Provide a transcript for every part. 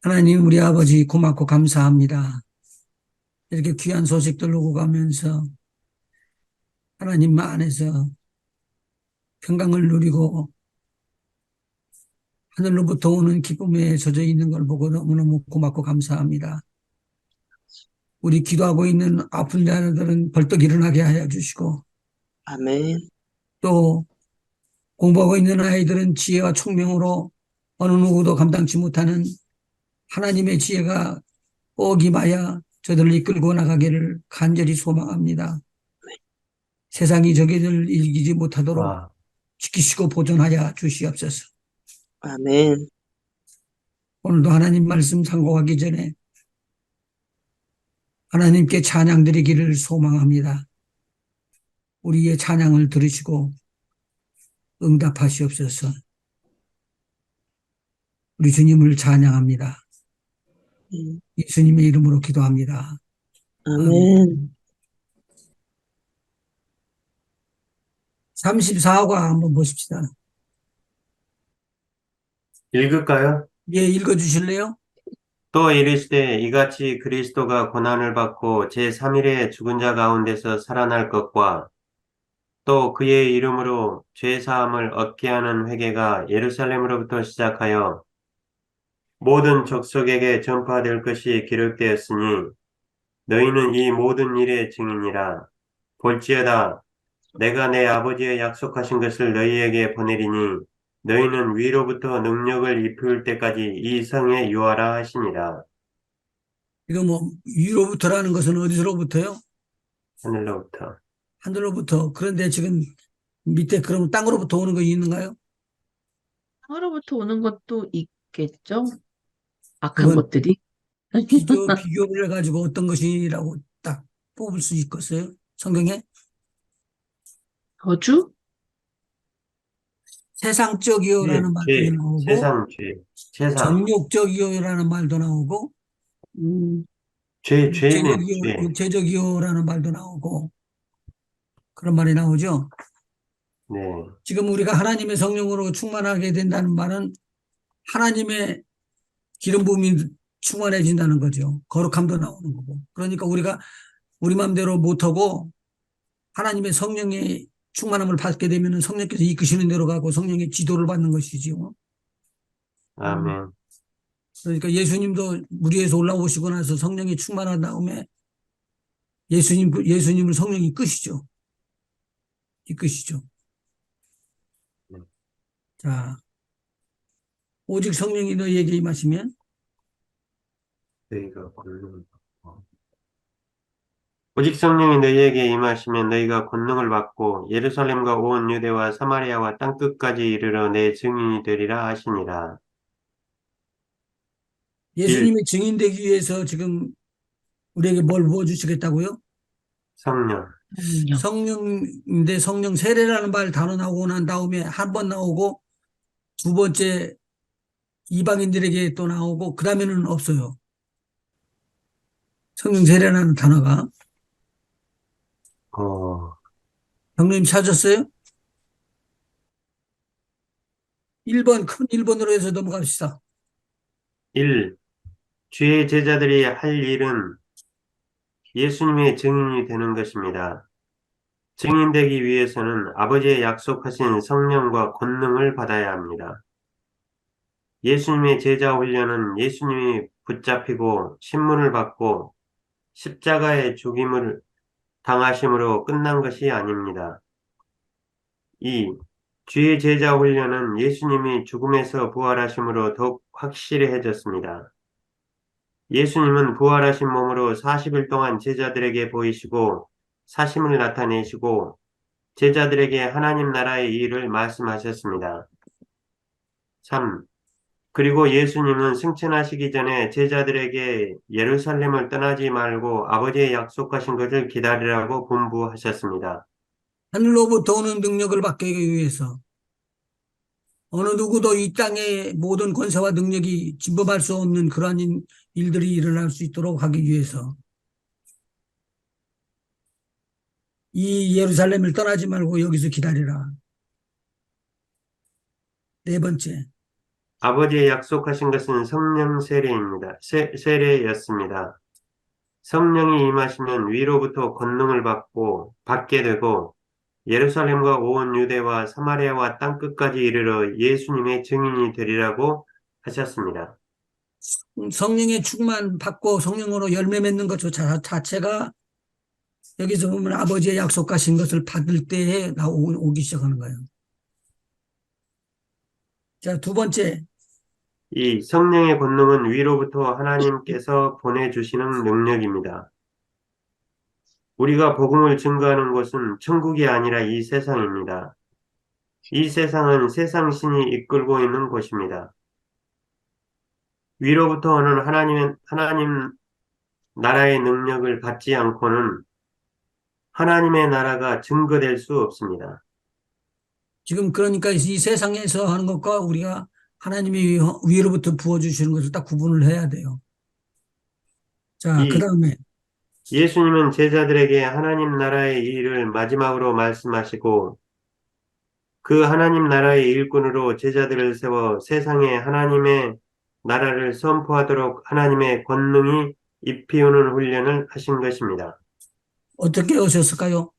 하나님 우리 아버지 고맙고 감사합니다. 이렇게 귀한 소식들 오고 가면서 하나님 안에서 평강을 누리고 하늘로부터 오는 기쁨에 젖어 있는 걸 보고 너무너무 고맙고 감사합니다. 우리 기도하고 있는 아픈 자들은 벌떡 일어나게 하여 주시고 아멘. 또 공부하고 있는 아이들은 지혜와 총명으로 어느 누구도 감당치 못하는 하나님의 지혜가 꼭 임하여 저들을 이끌고 나가기를 간절히 소망합니다. 세상이 저기를 이기지 못하도록 아, 지키시고 보존하여 주시옵소서. 아멘. 오늘도 하나님 말씀 상고하기 전에 하나님께 찬양 드리기를 소망합니다. 우리의 찬양을 들으시고 응답하시옵소서. 우리 주님을 찬양합니다. 예수님의 이름으로 기도합니다. 아멘. 34과 한번 보십시다. 읽을까요? 예, 읽어주실래요? 또 이르시되 이같이 그리스도가 고난을 받고 제3일에 죽은 자 가운데서 살아날 것과 또 그의 이름으로 죄 사함을 얻게 하는 회개가 예루살렘으로부터 시작하여 모든 족속에게 전파될 것이 기록되었으니 너희는 이 모든 일의 증인이라. 볼지어다 내가 내 아버지의 약속하신 것을 너희에게 보내리니 너희는 위로부터 능력을 입을 때까지 이 성에 유하라 하시니라. 이거 뭐 위로부터라는 것은 어디서로부터요? 하늘로부터. 하늘로부터. 그런데 지금 밑에 그러면 땅으로부터 오는 거 있는가요? 땅으로부터 오는 것도 있겠죠? 악한 그건 것들이. 비교를 해가지고 어떤 것이라고 딱 뽑을 수 있겠어요? 성경에? 저주? 세상적이요라는 말도 나오고, 세상 죄, 세상, 정욕적이요라는 말도 나오고, 음, 죄는 죄. 육체적이요라는 말도 나오고, 그런 말이 나오죠. 네, 지금 우리가 하나님의 성령으로 충만하게 된다는 말은 하나님의 기름 부음이 충만해진다는 거죠. 거룩함도 나오는 거고. 그러니까 우리가 우리 마음대로 못하고 하나님의 성령의 충만함을 받게 되면 성령께서 이끄시는 대로 가고 성령의 지도를 받는 것이지요. 음. 아멘. 그러니까 예수님도 물 위에서 올라오시고 나서 성령이 충만한 다음에 예수님을 성령이 이끄시죠. 이끄시죠. 네. 자, 오직 성령이 너희에게 임하시면 너희가 권능을 받고 오직 성령이 너희에게 임하시면 너희가 권능을 받고 예루살렘과 온 유대와 사마리아와 땅끝까지 이르러 내 증인이 되리라 하시니라. 1. 예수님의 증인 되기 위해서 지금 우리에게 뭘 부어주시겠다고요? 성령. 성령. 성령인데 성령 세례라는 말 단어 나오고 난 다음에 한 번 나오고 두 번째 이방인들에게 또 나오고 그 다음에는 없어요. 성령 세례라는 단어가. 어, 형님 찾았어요? 1번 큰 1번으로 해서 넘어갑시다. 1. 주의 제자들이 할 일은 예수님의 증인이 되는 것입니다. 증인되기 위해서는 아버지의 약속하신 성령과 권능을 받아야 합니다. 예수님의 제자 훈련은 예수님이 붙잡히고 신문을 받고 십자가의 죽임을 당하심으로 끝난 것이 아닙니다. 2. 주의 제자 훈련은 예수님이 죽음에서 부활하심으로 더욱 확실해졌습니다. 예수님은 부활하신 몸으로 40일 동안 제자들에게 보이시고 사심을 나타내시고 제자들에게 하나님 나라의 일을 말씀하셨습니다. 3. 그리고 예수님은 승천하시기 전에 제자들에게 예루살렘을 떠나지 말고 아버지의 약속하신 것을 기다리라고 분부하셨습니다. 하늘로부터 오는 능력을 받기 위해서 어느 누구도 이 땅의 모든 권세와 능력이 진범할 수 없는 그러한 일들이 일어날 수 있도록 하기 위해서 이 예루살렘을 떠나지 말고 여기서 기다리라. 네 번째, 아버지의 약속하신 것은 성령 세례입니다. 세례였습니다. 성령이 임하시면 위로부터 권능을 받게 되고 예루살렘과 온 유대와 사마리아와 땅끝까지 이르러 예수님의 증인이 되리라고 하셨습니다. 성령의 충만 받고 성령으로 열매 맺는 것 자체가 여기서 보면 아버지의 약속하신 것을 받을 때에 오기 시작하는 거예요. 자, 두 번째, 이 성령의 권능은 위로부터 하나님께서 보내주시는 능력입니다. 우리가 복음을 증거하는 곳은 천국이 아니라 이 세상입니다. 이 세상은 세상 신이 이끌고 있는 곳입니다. 위로부터 오는 하나님 나라의 능력을 받지 않고는 하나님의 나라가 증거될 수 없습니다. 지금 그러니까 이 세상에서 하는 것과 우리가 하나님이 위로부터 부어주시는 것을 딱 구분을 해야 돼요. 자, 그 이 다음에 예수님은 제자들에게 하나님 나라의 일을 마지막으로 말씀하시고 그 하나님 나라의 일꾼으로 제자들을 세워 세상에 하나님의 나라를 선포하도록 하나님의 권능이 입히우는 훈련을 하신 것입니다. 어떻게 오셨을까요?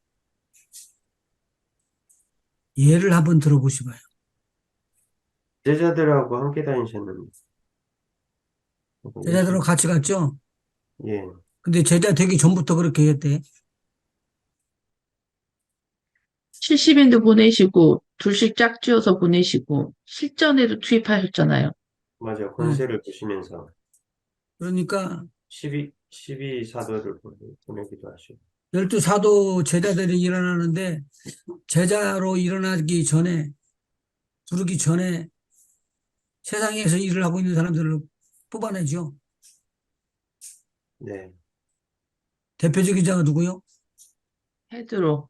예를 한번 들어보시고요. 제자들하고 함께 다니셨는데. 제자들하고 같이 갔죠? 예, 근데 제자 되기 전부터 그렇게 했대. 70인도 보내시고, 둘씩 짝지어서 보내시고, 실전에도 투입하셨잖아요. 맞아. 네. 권세를 주시면서 그러니까 12 사도를 보내기도 하시고. 12사도 제자들이 일어나는데 제자로 일어나기 전에 부르기 전에 세상에서 일을 하고 있는 사람들을 뽑아내죠. 네. 대표적인 자가 누구요? 헤드로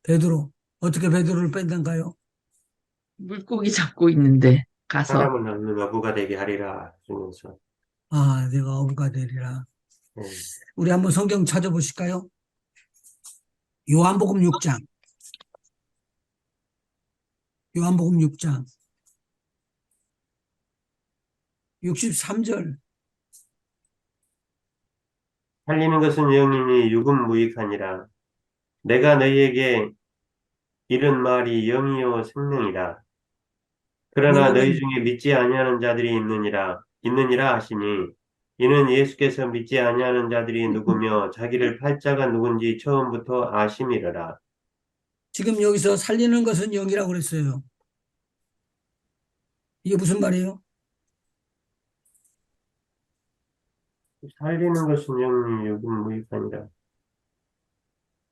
베드로. 어떻게 베드로를 뺀단가요? 물고기 잡고 있는데 가서 사람을 낳는 어부가 되게 하리라 하시면서. 아, 내가 어부가 되리라. 네. 우리 한번 성경 찾아보실까요? 요한복음 6장. 요한복음 6장. 63절. 살리는 것은 영이니 육은 무익하니라. 내가 너희에게 이른 말이 영이요 생명이라. 그러나 요거는 너희 중에 믿지 아니하는 자들이 있느니라 하시니 이는 예수께서 믿지 아니하는 자들이 누구며 자기를 팔자가 누군지 처음부터 아심이러라. 지금 여기서 살리는 것은 영이라고 그랬어요. 이게 무슨 말이에요? 살리는 것은 영이 육은 무익하니라.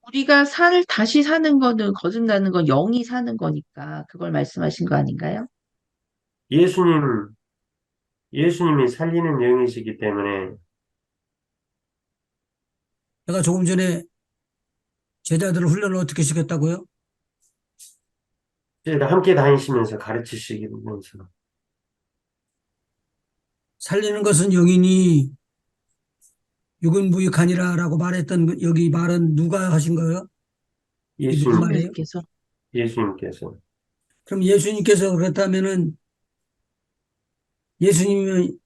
우리가 다시 사는 거는 거듭나는 건 영이 사는 거니까 그걸 말씀하신 거 아닌가요? 예수님, 예수님이 살리는 영이시기 때문에 제가 조금 전에 제자들을 훈련을 어떻게 시켰다고요? 함께 다니시면서 가르치시면서 살리는 것은 영이니 육은 무익하니라라고 말했던 여기 말은 누가 하신 거예요? 이게 무슨 예수님, 말이에요? 예수님께서 예수님께서 그럼 예수님께서 그렇다면은 예수님이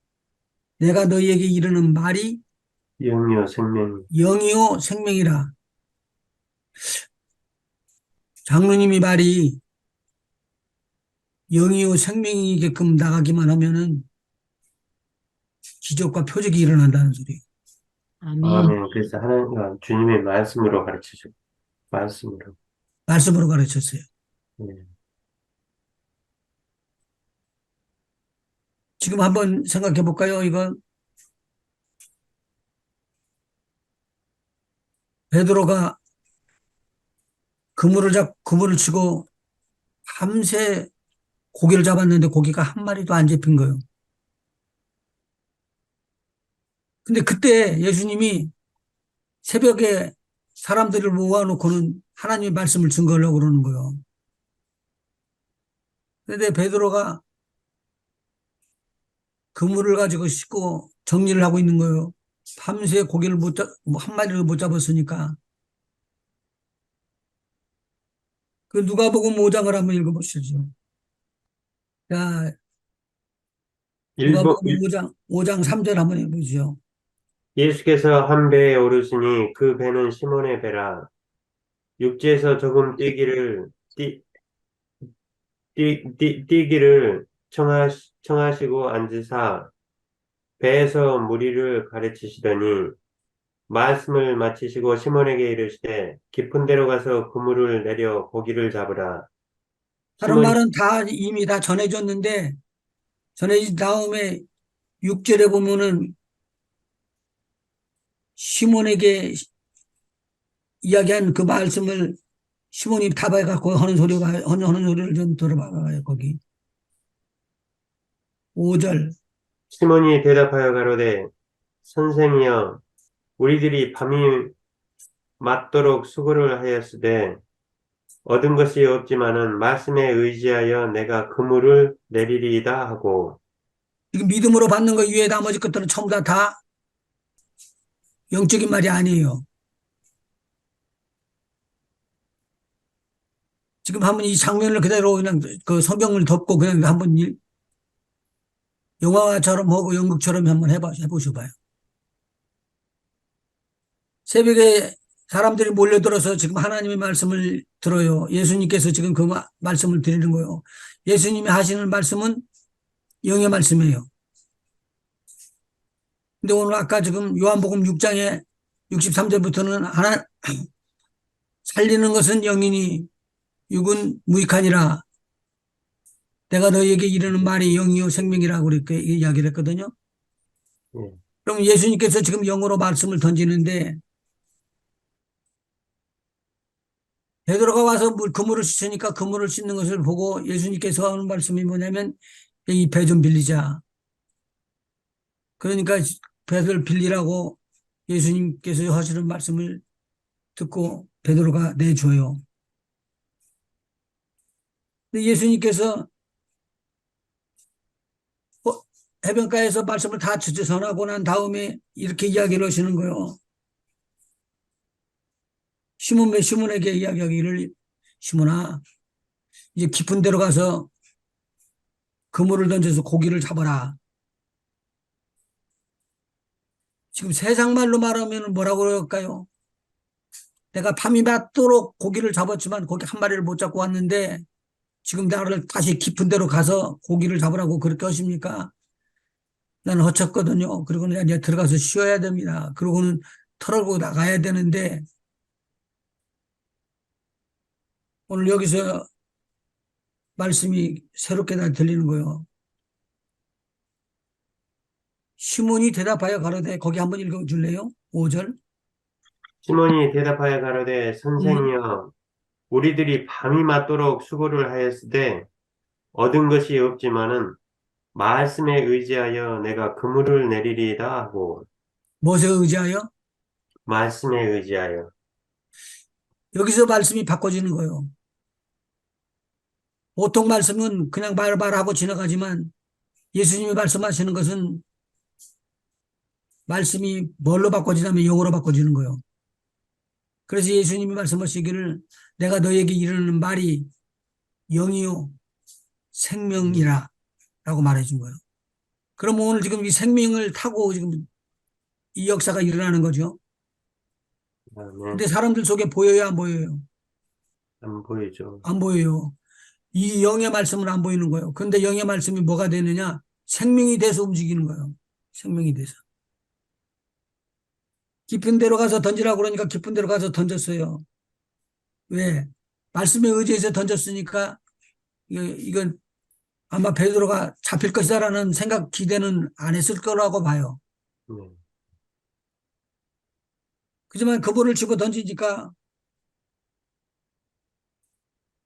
내가 너희에게 이르는 말이 영이요 생명이 영이요 생명이라. 장로님이 말이 영이요 생명이게끔 나가기만 하면은 기적과 표적이 일어난다는 소리예요. 아멘. 아멘. 그래서 하나님 주님의 말씀으로 가르치시고 말씀으로. 말씀으로 가르쳤어요. 네. 지금 한번 생각해 볼까요? 이건 베드로가 그물을 치고 밤새 고기를 잡았는데 고기가 한 마리도 안 잡힌 거예요. 근데 그때 예수님이 새벽에 사람들을 모아놓고는 하나님의 말씀을 증거하려고 그러는 거예요. 그런데 베드로가 그물을 가지고 씻고 정리를 하고 있는 거예요. 밤새 고기를 한 마리를 못 잡았으니까. 그 누가복음 5장을 한번 읽어보시죠. 자, 일본, 누가복음 5장 3절 한번 해보죠. 예수께서 한 배에 오르시니 그 배는 시몬의 배라. 육지에서 조금 뛰기를 청하시고 앉으사 배에서 무리를 가르치시더니 말씀을 마치시고 시몬에게 이르시되 깊은 데로 가서 그물을 내려 고기를 잡으라. 다른 시몬이 말은 다 이미 다 전해졌는데 전해진 다음에 6절에 보면은 시몬에게 이야기한 그 말씀을 시몬이 답해갖고 하는 소리를 좀 들어봐요. 거기 5절. 시몬이 대답하여 가로되 선생이여 우리들이 밤이 맞도록 수고를 하였으되 얻은 것이 없지만은 말씀에 의지하여 내가 그물을 내리리이다 하고 지금 믿음으로 받는 거 이외에 나머지 것들은 전부 다 영적인 말이 아니에요. 지금 한번 이 장면을 그대로 그냥 그 성경을 덮고 그냥 한번 영화처럼 하고 연극처럼 한번 해보셔봐요. 새벽에 사람들이 몰려들어서 지금 하나님의 말씀을 들어요. 예수님께서 지금 그 말씀을 드리는 거예요. 예수님이 하시는 말씀은 영의 말씀이에요. 근데 오늘 아까 지금 요한복음 6장에 63절부터는 하나 살리는 것은 영이니 육은 무익하니라. 내가 너희에게 이르는 말이 영이요 생명이라고 그렇게 이야기를 했거든요. 예, 그럼 예수님께서 지금 영으로 말씀을 던지는데 베드로가 와서 그물을 씻으니까 그물을 씻는 것을 보고 예수님께서 하는 말씀이 뭐냐면 이 배 좀 빌리자. 그러니까 배를 빌리라고 예수님께서 하시는 말씀을 듣고 베드로가 내줘요. 근데 예수님께서 해변가에서 말씀을 다 전하고 난 다음에 이렇게 이야기를 하시는 거예요. 시몬에게 이야기하기를 시몬아 이제 깊은 데로 가서 그물을 던져서 고기를 잡아라. 지금 세상 말로 말하면 뭐라고 그럴까요? 내가 밤이 맞도록 고기를 잡았지만 고기 한 마리를 못 잡고 왔는데 지금 나를 다시 깊은 데로 가서 고기를 잡으라고 그렇게 하십니까? 나는 허쳤거든요. 그리고는 이제 들어가서 쉬어야 됩니다. 그러고는 털고 나가야 되는데 오늘 여기서 말씀이 새롭게 다 들리는 거예요. 시몬이 대답하여 가로되 거기 한번 읽어줄래요? 5절. 시몬이 대답하여 가로되 음, 선생이여 우리들이 밤이 맞도록 수고를 하였으되 얻은 것이 없지만은 말씀에 의지하여 내가 그물을 내리리이다 하고 무엇에 의지하여? 말씀에 의지하여 여기서 말씀이 바꿔지는 거예요. 보통 말씀은 그냥 말하고 지나가지만 예수님이 말씀하시는 것은 말씀이 뭘로 바꿔지냐면 영어로 바꿔지는 거예요. 그래서 예수님이 말씀하시기를 내가 너에게 이르는 말이 영이요 생명이라 라고 말해준 거예요. 그럼 오늘 지금 이 생명을 타고 지금 이 역사가 일어나는 거죠. 아멘. 근데 사람들 속에 보여요, 안 보여요? 안 보이죠. 안 보여요. 이 영의 말씀은 안 보이는 거예요. 그런데 영의 말씀이 뭐가 되느냐? 생명이 돼서 움직이는 거예요. 생명이 돼서. 깊은 데로 가서 던지라고 그러니까 깊은 데로 가서 던졌어요. 왜? 말씀에 의지해서 던졌으니까 이건 아마 베드로가 잡힐 것이다라는 생각, 기대는 안 했을 거라고 봐요. 네. 그지만 그물을 집어 던지니까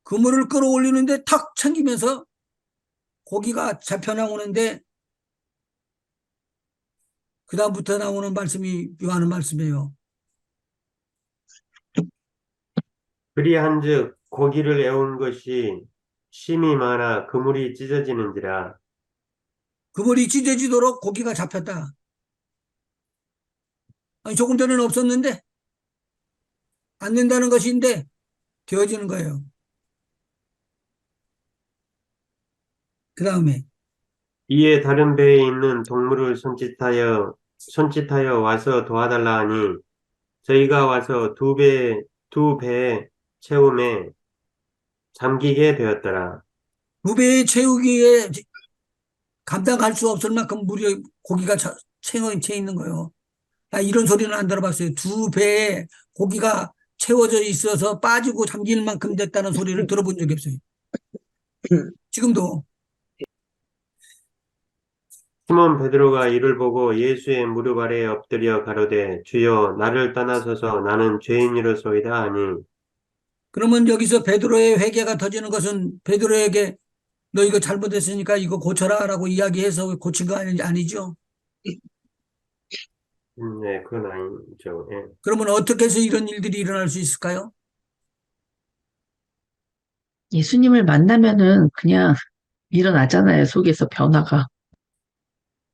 그물을 끌어올리는데 탁 챙기면서 고기가 잡혀 나오는데 그다음부터 나오는 말씀이 요하는 말씀이에요. 그리한즉 고기를 애운 것이 심이 많아 그물이 찢어지는지라. 그물이 찢어지도록 고기가 잡혔다. 아니, 조금 전에는 없었는데 안 된다는 것인데 되어지는 거예요. 그 다음에 이에 다른 배에 있는 동물을 손짓하여 와서 도와달라 하니 저희가 와서 두 배에 채움에 잠기게 되었더라. 두 배의 채우기에 감당할 수 없을 만큼 물이 고기가 채 있는 거예요. 나 이런 소리는 안 들어봤어요. 두 배에 고기가 채워져 있어서 빠지고 잠길 만큼 됐다는 소리를 들어본 적이 없어요. 지금도. 시몬 베드로가 이를 보고 예수의 무릎 아래에 엎드려 가로되 주여 나를 떠나소서 나는 죄인이로소이다 하니 그러면 여기서 베드로의 회개가 터지는 것은 베드로에게 너 이거 잘못했으니까 이거 고쳐라라고 이야기해서 고친 거 아니죠? 네, 그건 아니죠. 예. 그러면 어떻게 해서 이런 일들이 일어날 수 있을까요? 예수님을 만나면은 그냥 일어나잖아요. 속에서 변화가.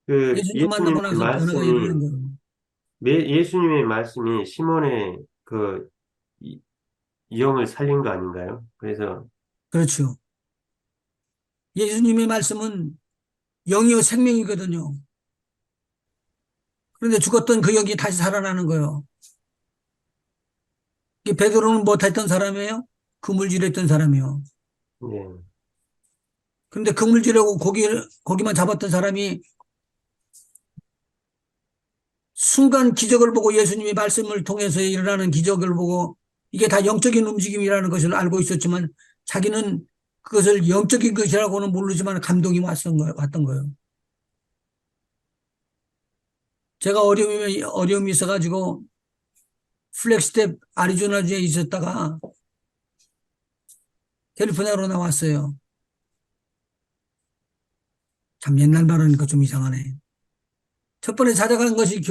그 예수님 만나고 나서 변화가 일어난 거예요. 예수님의 말씀이 시몬의 그 영을 살린 거 아닌가요? 그래서 그렇죠. 예수님의 말씀은 영이요 생명이거든요. 그런데 죽었던 그 영이 다시 살아나는 거예요. 베드로는 못했던 사람이에요? 그물질했던 사람이요. 예, 그런데 그물질하고 고기만 잡았던 사람이 순간 기적을 보고 예수님의 말씀을 통해서 일어나는 기적을 보고 이게 다 영적인 움직임이라는 것을 알고 있었지만 자기는 그것을 영적인 것이라고는 모르지만 감동이 왔던 거예요. 제가 어려움이 있어가지고 플렉스텝 아리조나주에 있었다가 캘리포니아로 나왔어요. 참 옛날 말하니까 좀 이상하네. 첫 번에 찾아간 것이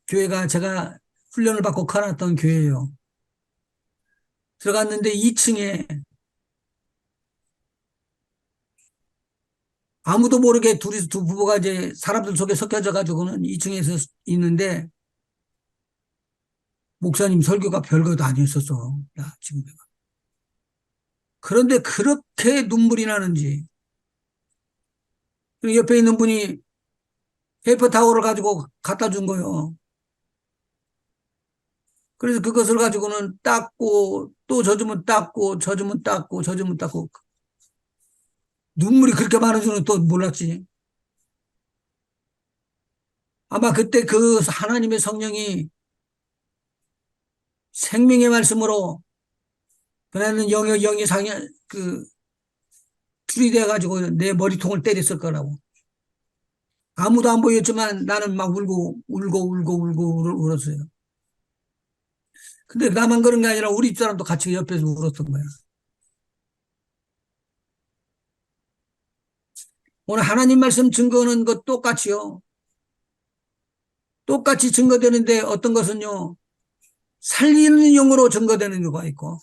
교회가 제가 훈련을 받고 커놨던 교회예요. 들어갔는데 2층에 아무도 모르게 두 부부가 이제 사람들 속에 섞여져 가지고는 2층에서 있는데 목사님 설교가 별것도 아니었었어. 야, 지금 내가. 그런데 그렇게 눈물이 나는지 그리고 옆에 있는 분이 페이퍼 타월을 가지고 갖다 준 거예요. 그래서 그것을 가지고는 닦고 또 젖으면 닦고 젖으면 닦고 젖으면 닦고 눈물이 그렇게 많은 줄은 또 몰랐지. 아마 그때 그 하나님의 성령이 생명의 말씀으로 그나는 영이 줄이 돼가지고 내 머리통을 때렸을 거라고. 아무도 안 보였지만 나는 막 울고 울었어요. 근데 나만 그런 게 아니라 우리 집사람도 같이 옆에서 울었던 거야. 오늘 하나님 말씀 증거하는 것 똑같이요. 똑같이 증거되는데 어떤 것은요. 살리는 영으로 증거되는 경우가 있고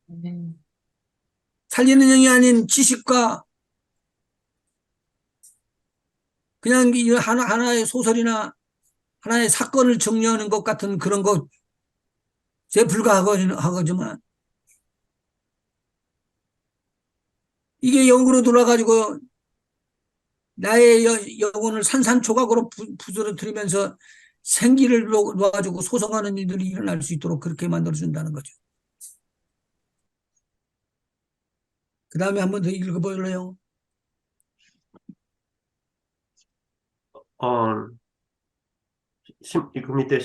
네. 살리는 영이 아닌 지식과 그냥 하나의 소설이나 하나의 사건을 정리하는 것 같은 그런 것에 불과하거지만 이게 영으로 돌아가지고 나의 영혼을 산산조각으로 부스러뜨리면서 생기를 놓아가지고 소성하는 일들이 일어날 수 있도록 그렇게 만들어준다는 거죠. 그 다음에 한 번 더 읽어볼래요? 어, 그 밑에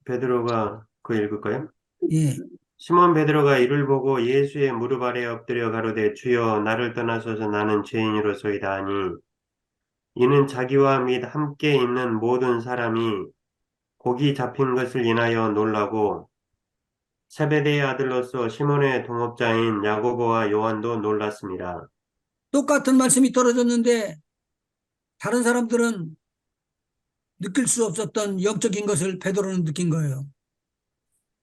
베드로가 그 읽을까요? 예. 시몬 베드로가 이를 보고 예수의 무릎 아래 엎드려 가로되 주여 나를 떠나소서 나는 죄인으로소이다 하니 이는 자기와 및 함께 있는 모든 사람이 고기 잡힌 것을 인하여 놀라고 세베대의 아들로서 시몬의 동업자인 야고보와 요한도 놀랐습니다. 똑같은 말씀이 떨어졌는데 다른 사람들은 느낄 수 없었던 영적인 것을 베드로는 느낀 거예요.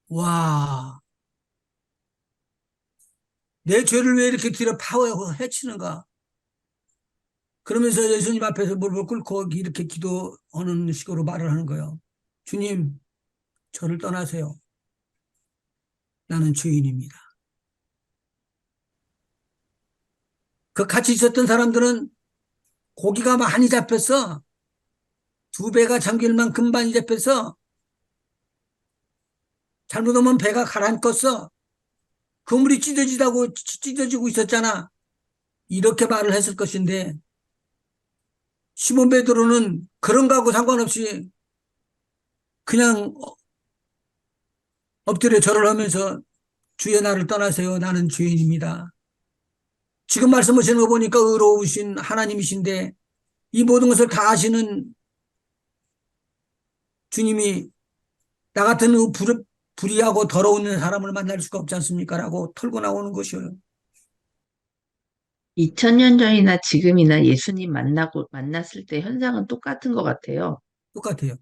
와, 내 죄를 왜 이렇게 뒤로 파고 해치는가? 그러면서 예수님 앞에서 무릎을 꿇고 이렇게 기도하는 식으로 말을 하는 거예요. 주님, 저를 떠나세요. 나는 죄인입니다. 그 같이 있었던 사람들은 고기가 많이 잡혔어. 두 배가 잠길 만큼 많이 잡혀서 잘못하면 배가 가라앉겠어. 그물이 찢어지고 있었잖아. 이렇게 말을 했을 것인데 시몬 베드로는 그런 거하고 상관없이 그냥 엎드려 절을 하면서 주의 나를 떠나세요. 나는 죄인입니다. 지금 말씀하시는 거 보니까 의로우신 하나님이신데 이 모든 것을 다 아시는 주님이 나 같은 불의하고 더러운 사람을 만날 수가 없지 않습니까? 라고 털고 나오는 것이에요. 2000년 전이나 지금이나 예수님 만났을 때 현상은 똑같은 것 같아요. 똑같아요.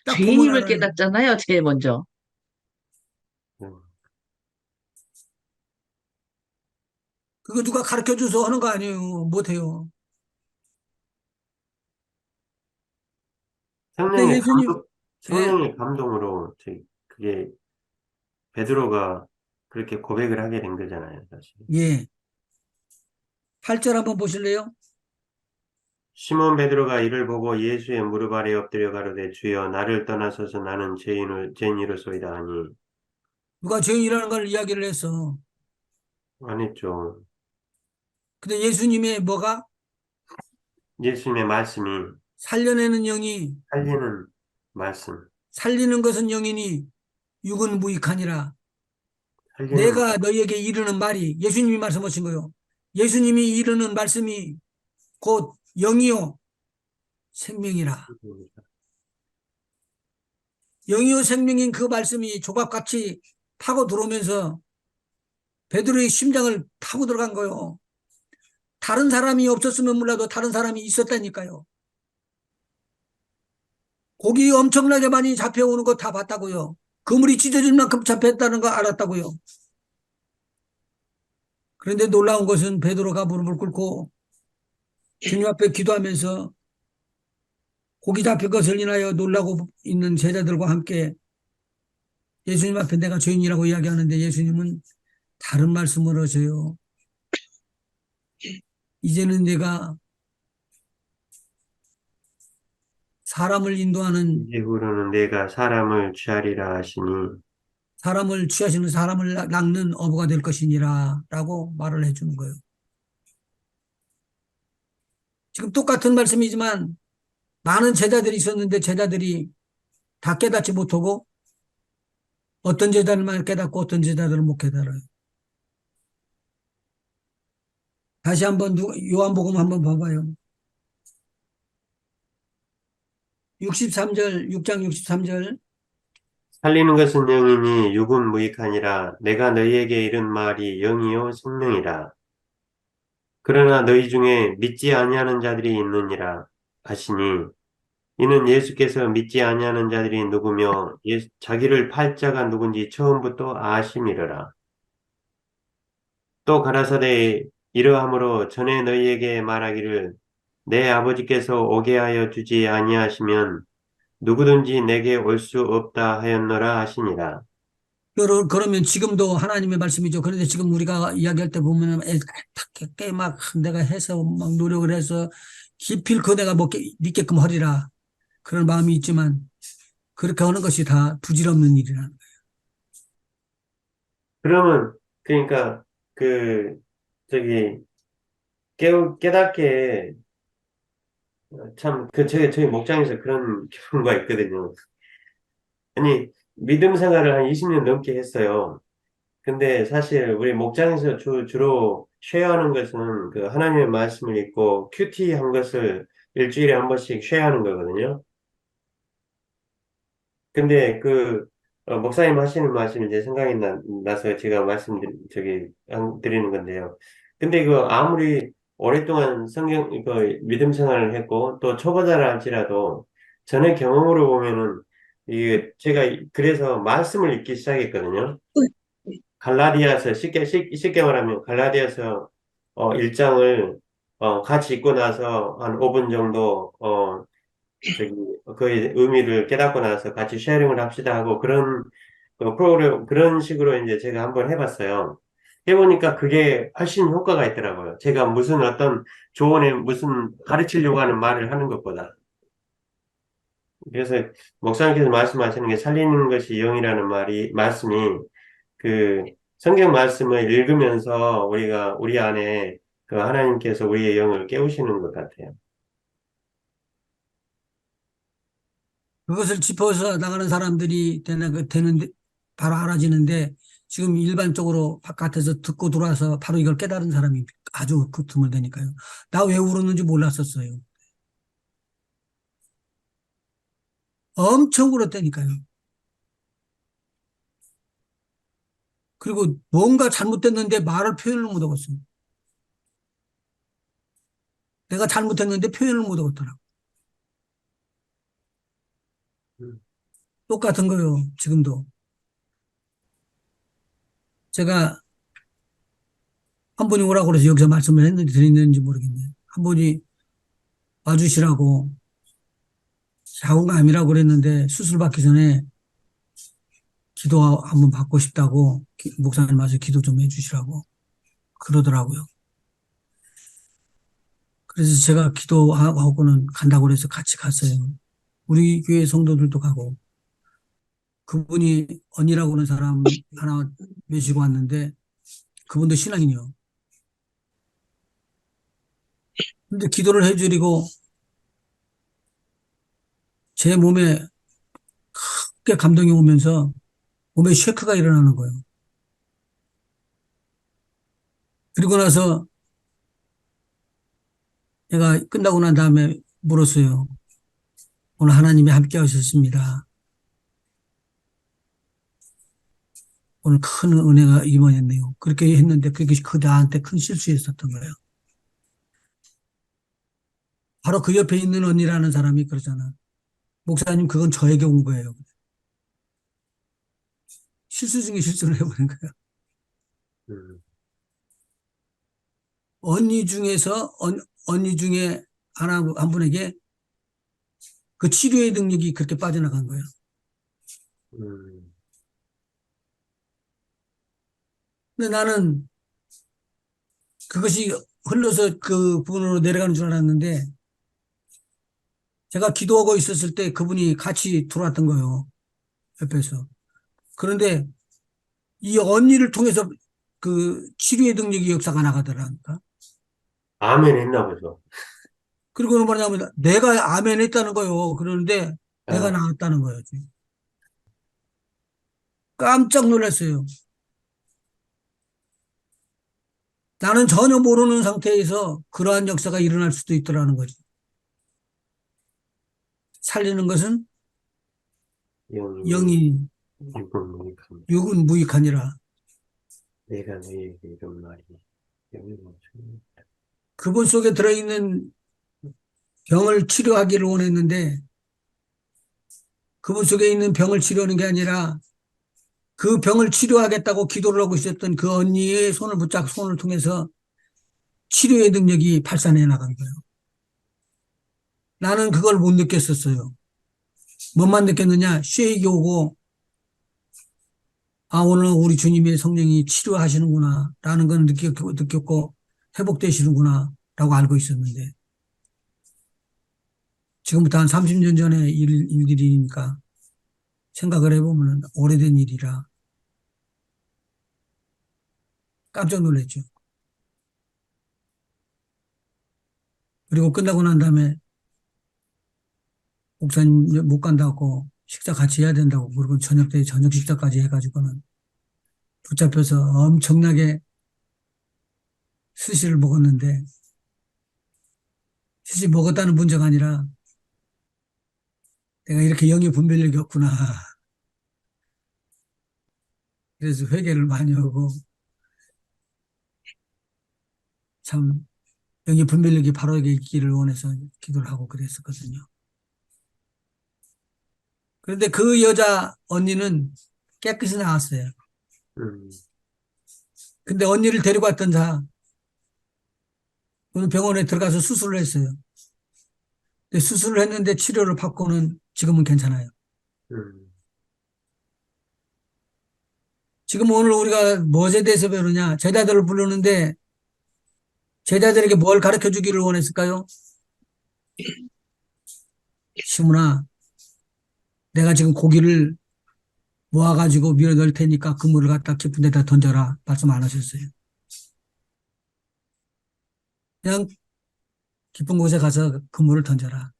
딱 보면 죄인임을 알아요. 깨닫잖아요, 제일 먼저. 음. 그거 누가 가르쳐 줘서 하는 거 아니에요. 못해요. 근데 성령의 예수님, 감동, 예, 성령의 감동으로 그게 베드로가 그렇게 고백을 하게 된 거잖아요, 사실. 예. 8절 한번 보실래요? 시몬 베드로가 이를 보고 예수의 무릎 아래 엎드려 가로되 주여 나를 떠나소서 나는 죄인이로소이다 하니 누가 죄인이라는 걸 이야기를 했어. 안 했죠. 근데 예수님의 뭐가 예수님의 말씀이 살려내는 영이 살리는 말씀, 살리는 것은 영이니 육은 무익하니라. 살리는 내가 너희에게 이르는 말이 예수님이 말씀하신 거요. 예수님이 이르는 말씀이 곧 영이요 생명이라. 말씀입니다. 영이요 생명인 그 말씀이 조각같이 파고 들어오면서 베드로의 심장을 타고 들어간 거요. 다른 사람이 없었으면 몰라도 다른 사람이 있었다니까요. 고기 엄청나게 많이 잡혀오는 거 다 봤다고요. 그물이 찢어질 만큼 잡혔다는 거 알았다고요. 그런데 놀라운 것은 베드로가 무릎을 꿇고 주님 앞에 기도하면서 고기 잡힌 것을 인하여 놀라고 있는 제자들과 함께 예수님 앞에 내가 죄인이라고 이야기하는데 예수님은 다른 말씀을 하세요. 이제는 내가 사람을 인도하는 이후로는 내가 사람을 취하리라 하시니 사람을 취하시는 사람을 낚는 어부가 될 것이니라 라고 말을 해주는 거예요. 지금 똑같은 말씀이지만 많은 제자들이 있었는데 제자들이 다 깨닫지 못하고 어떤 제자들만 깨닫고 어떤 제자들은 못 깨달아요. 다시 한번 요한복음 한번 봐봐요. 63절, 6장 63절. 살리는 것은 영이니 육은 무익하니라 내가 너희에게 이른 말이 영이요 생명이라 그러나 너희 중에 믿지 아니하는 자들이 있느니라 하시니 이는 예수께서 믿지 아니하는 자들이 누구며 자기를 팔 자가 누군지 처음부터 아심이러라. 또 가라사대 이러함으로 전에 너희에게 말하기를 내 아버지께서 오게 하여 주지 아니하시면 누구든지 내게 올 수 없다 하였노라 하시니라. 그러면 지금도 하나님의 말씀이죠. 그런데 지금 우리가 이야기할 때 보면 애타게 막 내가 해서 막 노력을 해서 기필코 내가 믿게끔 하리라. 그런 마음이 있지만 그렇게 하는 것이 다 부질없는 일이라. 그러면 그러니까 그 저기 깨닫게 참 그 저희 목장에서 그런 경우가 있거든요. 아니 믿음 생활을 한 20년 넘게 했어요. 근데 사실 우리 목장에서 주로 쉐어하는 것은 그 하나님의 말씀을 읽고 큐티 한 것을 일주일에 한 번씩 쉐어하는 거거든요. 근데 목사님 하시는 말씀이 이제 생각이 나서 제가 드리는 건데요. 근데 아무리 오랫동안 믿음 생활을 했고 또 초보자라 할지라도 전의 경험으로 보면은 이게 제가 그래서 말씀을 읽기 시작했거든요. 갈라디아서 쉽게 말하면 갈라디아서 1장을 같이 읽고 나서 한 5분 정도 저기 그의 의미를 깨닫고 나서 같이 쉐어링을 합시다 하고 그런 프로그램 그런 식으로 이제 제가 한번 해봤어요. 해보니까 그게 훨씬 효과가 있더라고요. 제가 무슨 어떤 조언에 무슨 가르치려고 하는 말을 하는 것보다. 그래서 목사님께서 말씀하시는 게 살리는 것이 영이라는 말씀이 그 성경 말씀을 읽으면서 우리가 우리 안에 그 하나님께서 우리의 영을 깨우시는 것 같아요. 그것을 짚어서 나가는 사람들이 되는데, 바로 알아지는데, 지금 일반적으로 바깥에서 듣고 들어와서 바로 이걸 깨달은 사람이 아주 드물다니까요. 나 왜 울었는지 몰랐었어요. 엄청 울었다니까요. 그리고 뭔가 잘못됐는데 말을 표현을 못 하겠어요. 내가 잘못했는데 표현을 못 하겠더라고. 음, 똑같은 거요, 지금도. 제가 한 분이 오라고 그래서 여기서 말씀을 했는지 드렸는지 모르겠네요. 한 분이 와주시라고 자궁암이라고 그랬는데 수술 받기 전에 기도 한번 받고 싶다고 목사님 와서 기도 좀 해주시라고 그러더라고요. 그래서 제가 기도하고는 간다고 그래서 같이 갔어요. 우리 교회 성도들도 가고 그분이 언니라고 하는 사람 하나 모시고 왔는데 그분도 신앙인이요. 근데 기도를 해주리고 제 몸에 크게 감동이 오면서 몸에 쉐크가 일어나는 거예요. 그리고 나서 내가 끝나고 난 다음에 물었어요. 오늘 하나님이 함께 하셨습니다. 오늘 큰 은혜가 임하였네요. 그렇게 했는데 그게 그 나한테 큰 실수였었던 거예요. 바로 그 옆에 있는 언니라는 사람이 그러잖아. 목사님, 그건 저에게 온 거예요. 실수 중에 실수를 해버린 거예요. 음, 언니 중에 한 분에게 그 치료의 능력이 그렇게 빠져나간 거예요. 음, 근데 나는 그것이 흘러서 그 분으로 내려가는 줄 알았는데 제가 기도하고 있었을 때 그분이 같이 들어왔던 거예요. 옆에서. 그런데 이 언니를 통해서 그 치료의 능력이 역사가 나가더라니까. 아멘 했나 보죠. 그리고 뭐냐면 내가 아멘 했다는 거예요. 그러는데 내가 아, 나왔다는 거예요. 지금. 깜짝 놀랐어요. 나는 전혀 모르는 상태에서 그러한 역사가 일어날 수도 있더라는 거지. 살리는 것은 영이 영이 기쁨 무익함. 육은 무익하니라. 내가 너희에게 이런 말이 영이 멈추니. 그분 속에 들어있는 병을 치료하기를 원했는데 그분 속에 있는 병을 치료하는 게 아니라 그 병을 치료하겠다고 기도를 하고 있었던 그 언니의 손을 통해서 치료의 능력이 발산해 나간 거예요. 나는 그걸 못 느꼈었어요. 뭐만 느꼈느냐? 쉐익이 오고, 아, 오늘 우리 주님의 성령이 치료하시는구나. 라는 건 느꼈고, 회복되시는구나. 라고 알고 있었는데, 지금부터 한 30년 전의 일들이니까 생각을 해보면 오래된 일이라 깜짝 놀랐죠. 그리고 끝나고 난 다음에 목사님 못 간다고 식사 같이 해야 된다고 그리고 저녁 때 저녁 식사까지 해가지고는 붙잡혀서 엄청나게 스시를 먹었는데 스시 먹었다는 문제가 아니라 내가 이렇게 영의 분별력이 없구나. 그래서 회개를 많이 하고 참 영의 분별력이 바로게 있기를 원해서 기도를 하고 그랬었거든요. 그런데 그 여자 언니는 깨끗이 나왔어요. 음, 근데 언니를 데리고 왔던 그는 병원에 들어가서 수술을 했어요. 근데 수술을 했는데 치료를 받고는 지금은 괜찮아요. 음, 지금 오늘 우리가 무엇에 대해서 배우느냐? 제자들을 부르는데 제자들에게 뭘 가르쳐 주기를 원했을까요? 시몬아, 내가 지금 고기를 모아가지고 밀어 넣을 테니까 그물을 갖다 깊은 데다 던져라. 말씀 안 하셨어요. 그냥 깊은 곳에 가서 그물을 던져라.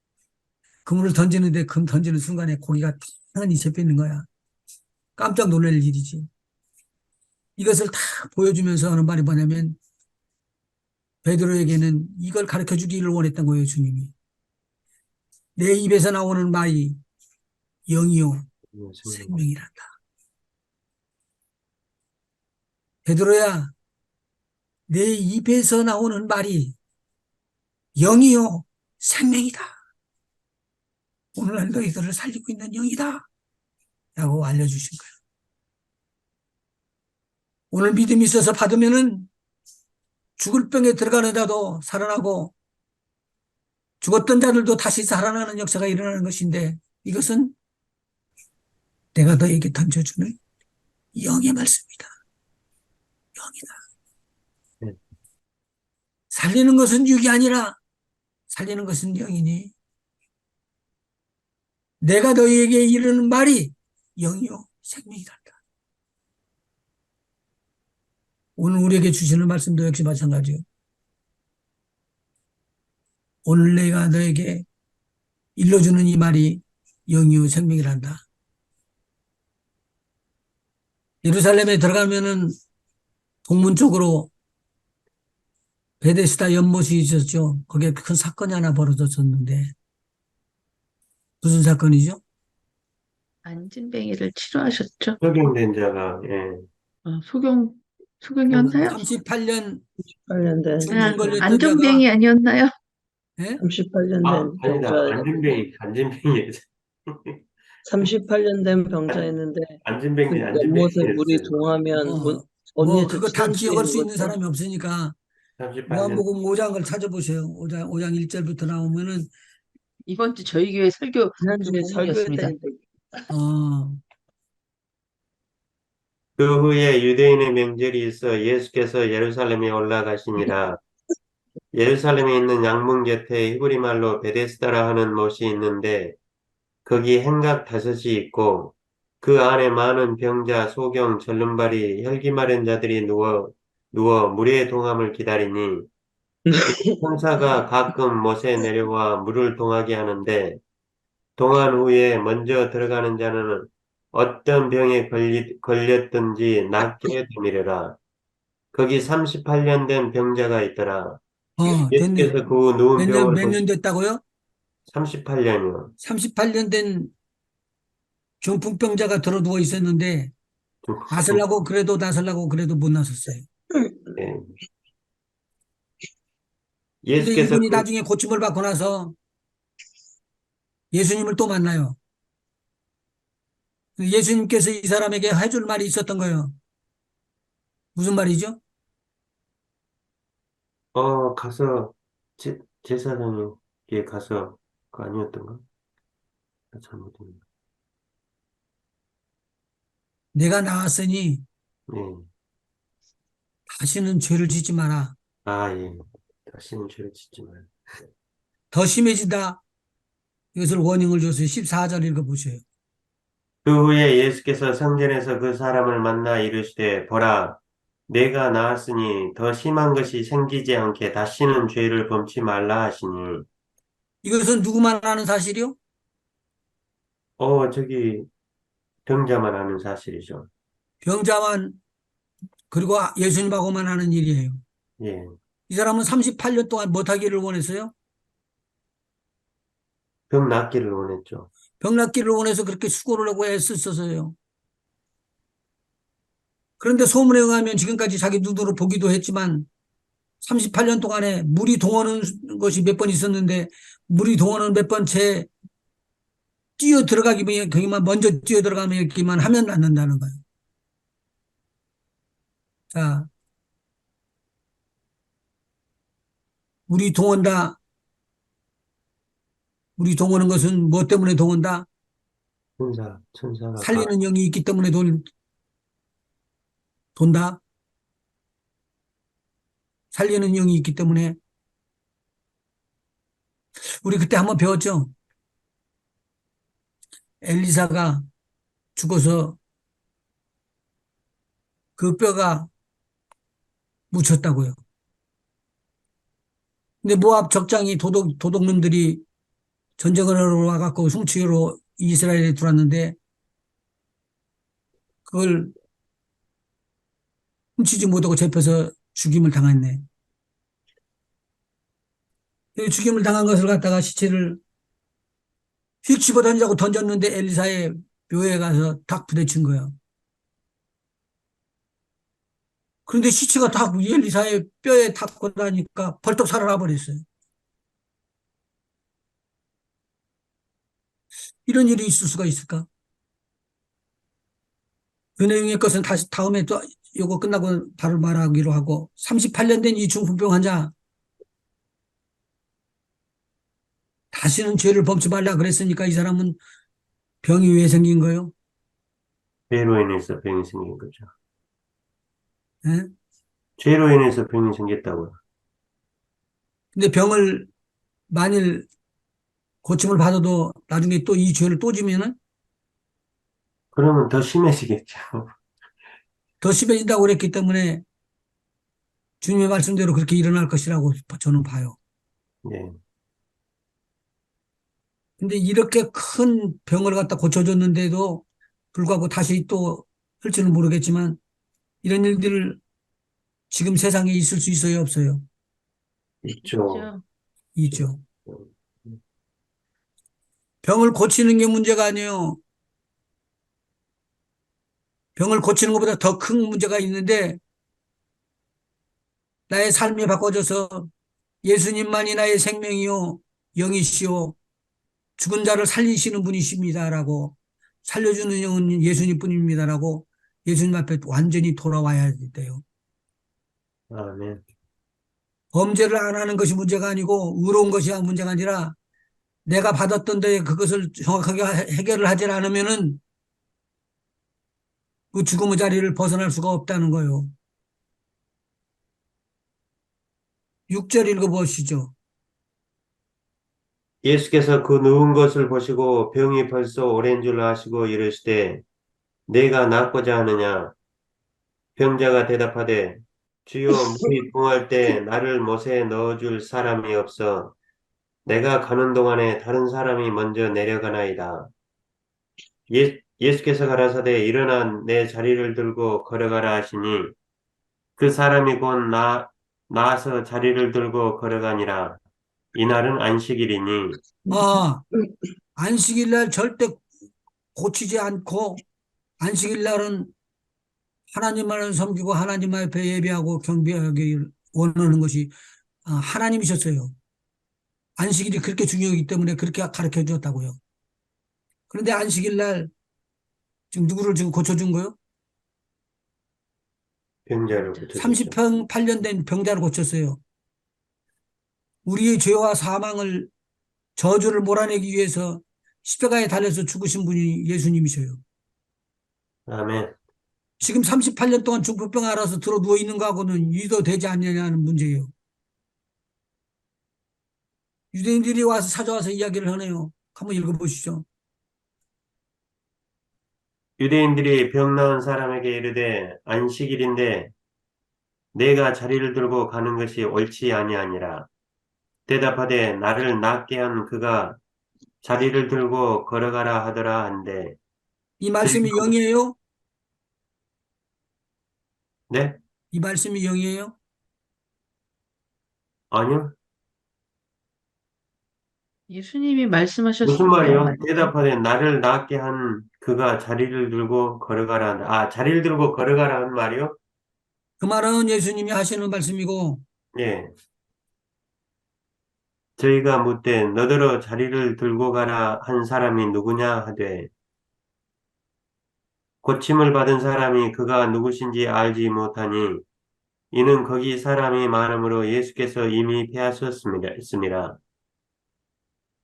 그물을 던지는데 금 던지는 순간에 고기가 탄탄히 잡히는 거야. 깜짝 놀랄 일이지. 이것을 다 보여주면서 하는 말이 뭐냐면 베드로에게는 이걸 가르쳐 주기를 원했던 거예요, 주님이. 내 입에서 나오는 말이 영이요 생명이란다. 베드로야, 내 입에서 나오는 말이 영이요 생명이다. 오늘날 너희들을 살리고 있는 영이다. 라고 알려주신 거예요. 오늘 믿음이 있어서 받으면은 죽을 병에 들어가는 자도 살아나고 죽었던 자들도 다시 살아나는 역사가 일어나는 것인데 이것은 내가 너에게 던져주는 영의 말씀이다. 영이다. 네. 살리는 것은 육이 아니라 살리는 것은 영이니 내가 너희에게 이르는 말이 영이요 생명이다. 오늘 우리에게 주시는 말씀도 역시 마찬가지요. 오늘 내가 너에게 일러주는 이 말이 영이요 생명이란다. 예루살렘에 들어가면은 동문 쪽으로 베데스다 연못이 있었죠. 거기에 큰 사건이 하나 벌어졌었는데 무슨 사건이죠? 안진뱅이를 치료하셨죠? 적용된 자가, 예. 소경이었나요? 38년 38년 된, 중풍 걸렸던 안전뱅이 자가 아니었나요? 예? 38년 아, 된 아니다. 병자였는데, 안진뱅이. 38년 된 병자였는데, 그 연못에 물이 안진뱅이였어요. 동하면 뭐 언니한테 그거 다 치료할 수 기억할 수 있는 있는 거죠? 사람이 없으니까 38년. 요한복음 5장을 찾아보세요. 5장 1절부터 나오면은 이번 주 저희 교회 설교 그 지난주에 부분이었습니다. 설교했다는데, 어, 그 후에 유대인의 명절이 있어 예수께서 예루살렘에 올라가시니라. 예루살렘에 있는 양문 곁에 히브리 말로 베데스다라 하는 못이 있는데 거기 행각 5이 있고 그 안에 많은 병자, 소경, 절름발이, 혈기 마른 자들이 누워 물의 동함을 기다리니 이 천사가 가끔 못에 내려와 물을 동하게 하는데 동한 후에 먼저 들어가는 자는 어떤 병에 걸렸든지 낫게 되미르라. 거기 38년 된 병자가 있더라. 됐네. 예수께서 그 누운 병을 몇 년 됐다고요? 38년이요. 38년 된 중풍병자가 들어 누워 있었는데 나서려고 그래도 못 나섰어요. 근데 예수께서 이분이 나중에 고침을 받고 나서 예수님을 또 만나요. 예수님께서 이 사람에게 해줄 말이 있었던 거예요. 무슨 말이죠? 가서 제사장에게 가서 그거 아니었던가? 잘못했네. 내가 나왔으니 네. 다시는 죄를 짓지 마라. 아, 예. 다시는 죄를 짓지 마요. 더 심해진다. 이것을 워닝을 줬어요. 14절 읽어보세요. 그 후에 예수께서 성전에서 그 사람을 만나 이르시되 보라 내가 나았으니 더 심한 것이 생기지 않게 다시는 죄를 범치 말라 하시니 이것은 누구만 아는 사실이요? 저기 병자만 아는 사실이죠. 병자만 그리고 예수님하고만 하는 일이에요. 예. 이 사람은 38년 동안 못하기를 원했어요. 병 낫기를 원했죠. 병 낫기를 원해서 그렇게 수고를 하고 애썼어요. 그런데 소문에 의하면 지금까지 자기 눈으로 보기도 했지만 38년 동안에 물이 동하는 것이 몇 번 있었는데 물이 동하는 몇 번째 뛰어 들어가기만 먼저 뛰어 들어가기만 하면 낫는다는 거예요. 자, 물이 동한다. 물이 동하는 것은 뭐 때문에 동한다? 천사가 살리는 영이 있기 때문에 돈다. 살리는 영이 있기 때문에. 우리 그때 한번 배웠죠? 엘리사가 죽어서 그 뼈가 묻혔다고요. 근데 모압 적장이 도둑놈들이 전쟁을 하러 와갖고 훔치기로 이스라엘에 들어왔는데 그걸 훔치지 못하고 잡혀서 죽임을 당했네. 죽임을 당한 것을 갖다가 시체를 휙 집어 던지자고 던졌는데 엘리사의 묘에 가서 탁 부딪힌 거예요. 그런데 시체가 탁 엘리사의 뼈에 닿고 나니까 벌떡 살아나 버렸어요. 이런 일이 있을 수가 있을까? 그 내용의 것은 다시 다음에 또 요거 끝나고 바로 말하기로 하고 38년 된 이 중풍병 환자 다시는 죄를 범치 말라 그랬으니까 이 사람은 병이 왜 생긴 거예요? 죄로 인해서 병이 생긴 거죠. 예? 죄로 인해서 병이 생겼다고요. 근데 병을 만일 고침을 받아도 나중에 또 이 죄를 또 지면은 그러면 더 심해지겠죠. 더 심해진다고 그랬기 때문에 주님의 말씀대로 그렇게 일어날 것이라고 저는 봐요. 네. 근데 이렇게 큰 병을 갖다 고쳐줬는데도 불구하고 다시 또 할지는 모르겠지만 이런 일들을 지금 세상에 있을 수 있어요, 없어요? 있죠. 그죠? 있죠. 병을 고치는 게 문제가 아니에요. 병을 고치는 것보다 더 큰 문제가 있는데 나의 삶이 바꿔져서 예수님만이 나의 생명이요 영이시요 죽은 자를 살리시는 분이십니다라고 살려주는 영은 예수님 뿐입니다라고 예수님 앞에 완전히 돌아와야 돼요. 아멘. 범죄를 안 하는 것이 문제가 아니고 의로운 것이 문제가 아니라 내가 받았던 데 그것을 정확하게 해결을 하지 않으면은 그 죽음의 자리를 벗어날 수가 없다는 거예요. 6절 읽어보시죠. 예수께서 그 누운 것을 보시고 병이 벌써 오랜 줄 아시고 이르시되 내가 낫고자 하느냐? 병자가 대답하되 주여 물이 동할 때 나를 못에 넣어줄 사람이 없어 내가 가는 동안에 다른 사람이 먼저 내려가나이다. 예수께서 가라사대 일어나 내 자리를 들고 걸어가라 하시니 그 사람이 곧 나아서 자리를 들고 걸어가니라. 이날은 안식일이니 아, 안식일 날 절대 고치지 않고 안식일 날은 하나님만을 섬기고 하나님 앞에 예배하고 경배하기 원하는 것이 하나님이셨어요. 안식일이 그렇게 중요하기 때문에 그렇게 가르쳐 주었다고요. 그런데 안식일 날 지금 누구를 지금 고쳐준 거요? 병자를 고쳐줬죠. 38년 된 병자를 고쳤어요. 우리의 죄와 사망을 저주를 몰아내기 위해서 십자가에 달려서 죽으신 분이 예수님이셔요. 아멘. 지금 38년 동안 중풍병 알아서 들어 누워 있는 거하고는 유도되지 않느냐는 문제예요. 유대인들이 와서 찾아와서 이야기를 하네요. 한번 읽어보시죠. 유대인들이 병 나은 사람에게 이르되 안식일인데 내가 자리를 들고 가는 것이 옳지 아니하니라. 대답하되 나를 낫게 한 그가 자리를 들고 걸어가라 하더라 한데 이 말씀이 영이에요? 네? 이 말씀이 영이에요? 아니요. 예수님이 말씀하셨을 무슨 때 말이요? 대답하되 나를 낫게 한 그가 자리를 들고 걸어가라 한다. 아, 자리를 들고 걸어가라 한 말이요? 그 말은 예수님이 하시는 말씀이고 예. 저희가 묻되 너더러 자리를 들고 가라 한 사람이 누구냐 하되 고침을 받은 사람이 그가 누구신지 알지 못하니 이는 거기 사람이 많음으로 예수께서 이미 패하셨습니다.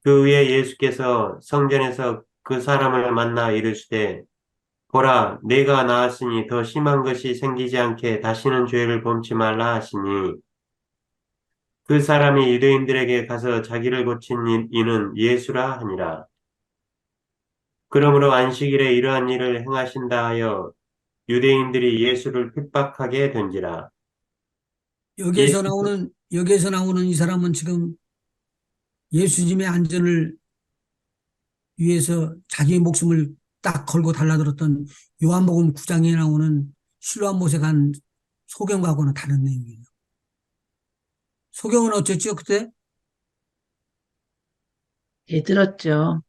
그 후에 예수께서 성전에서 그 사람을 만나 이르시되 보라, 내가 나았으니 더 심한 것이 생기지 않게 다시는 죄를 범치 말라 하시니 그 사람이 유대인들에게 가서 자기를 고친 이는 예수라 하니라. 그러므로 안식일에 이러한 일을 행하신다 하여 유대인들이 예수를 핍박하게 된지라. 예수, 여기에서 나오는 이 사람은 지금 예수님의 안전을 위해서 자기의 목숨을 딱 걸고 달라들었던 요한복음 9장에 나오는 실로암 못에 간 소경하고는 다른 내용이에요. 소경은 어쨌죠, 그때? 예, 들었죠.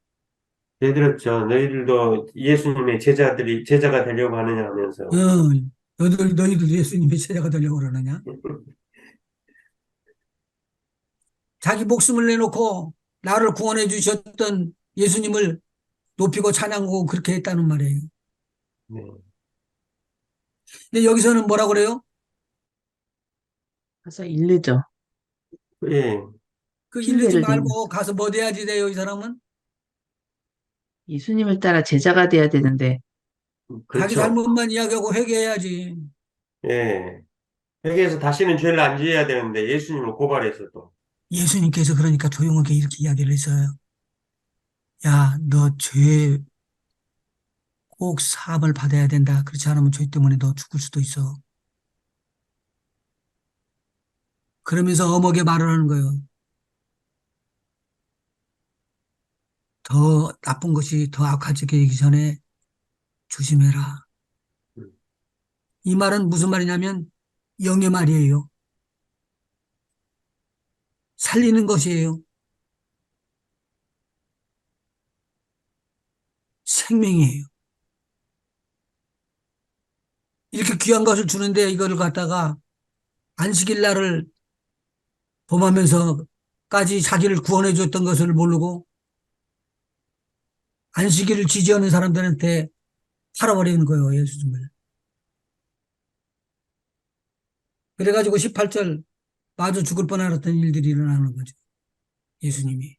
들었죠. 너희들도 예수님의 제자가 되려고 하느냐 하면서. 너희들 예수님의 제자가 되려고 그러느냐? 자기 목숨을 내놓고 나를 구원해 주셨던 예수님을 높이고 찬양하고 그렇게 했다는 말이에요. 네. 근데 여기서는 뭐라 그래요? 가서 일르죠. 예, 그 일르지 흉내를 말고 내면서. 가서 뭐 돼야지 돼요, 이 사람은? 예수님을 따라 제자가 돼야 되는데, 자기 그렇죠. 잘못만 이야기하고 회개해야지. 예. 여기에서 다시는 죄를 안 지어야 되는데 예수님을 고발해서 또. 예수님께서 그러니까 조용하게 이렇게 이야기를 했어요. 야, 너 죄 꼭 사함을 받아야 된다. 그렇지 않으면 죄 때문에 너 죽을 수도 있어. 그러면서 엄하게 말을 하는 거예요. 더 나쁜 것이 더 악화되기 전에 조심해라. 음, 이 말은 무슨 말이냐면 영의 말이에요. 살리는 것이에요. 생명이에요. 이렇게 귀한 것을 주는데 이거를 갖다가 안식일 날을 범하면서까지 자기를 구원해 줬던 것을 모르고 안식일을 지지하는 사람들한테 팔아버리는 거예요, 예수님을. 그래가지고 18절 마주 죽을 뻔하였던 일들이 일어나는 거죠. 예수님이.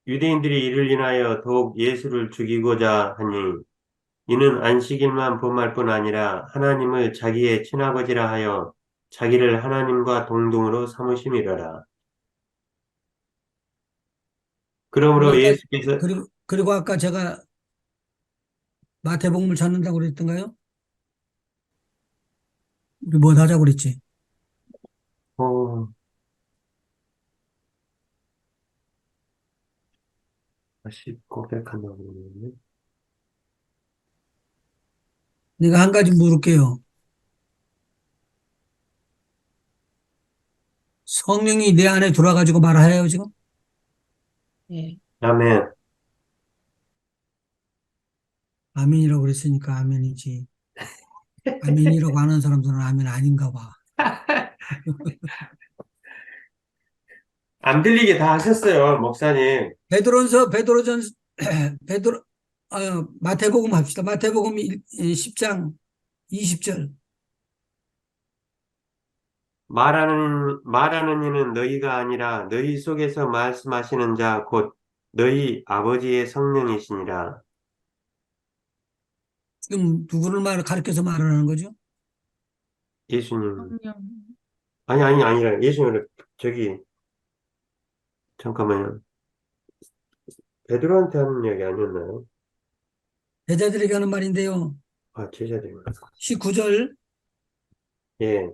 유대인들이 이를 인하여 더욱 예수를 죽이고자 하니 이는 안식일만 범할 뿐 아니라 하나님을 자기의 친아버지라 하여 자기를 하나님과 동등으로 삼으심이러라. 그리고 그러므로 아까, 예수께서 그리고 아까 제가 마태복음을 찾는다고 그랬던가요? 우리 뭐 하자고 그랬지? 어, 다시 고백한다고 그러는데 내가 한 가지 물을게요. 성령이 내 안에 들어와가지고 말해요, 지금? 예. 아멘. 아멘이라고 그랬으니까 아멘이지. 아멘이라고 하는 사람들은 아멘 아닌가 봐. 안 들리게 다 하셨어요, 목사님. 베드로전, 베드로, 마태복음 합시다. 마태복음 10장 20절. 말하는 이는 너희가 아니라 너희 속에서 말씀하시는 자 곧 너희 아버지의 성령이시니라. 지금 누구를 가르쳐서 말하는 거죠? 예수님. 성령. 아니라 예수님을 저기 잠깐만요. 베드로한테 하는 이야기 아니었나요? 제자들에게 하는 말인데요. 아, 제자들인가. 19절. 예.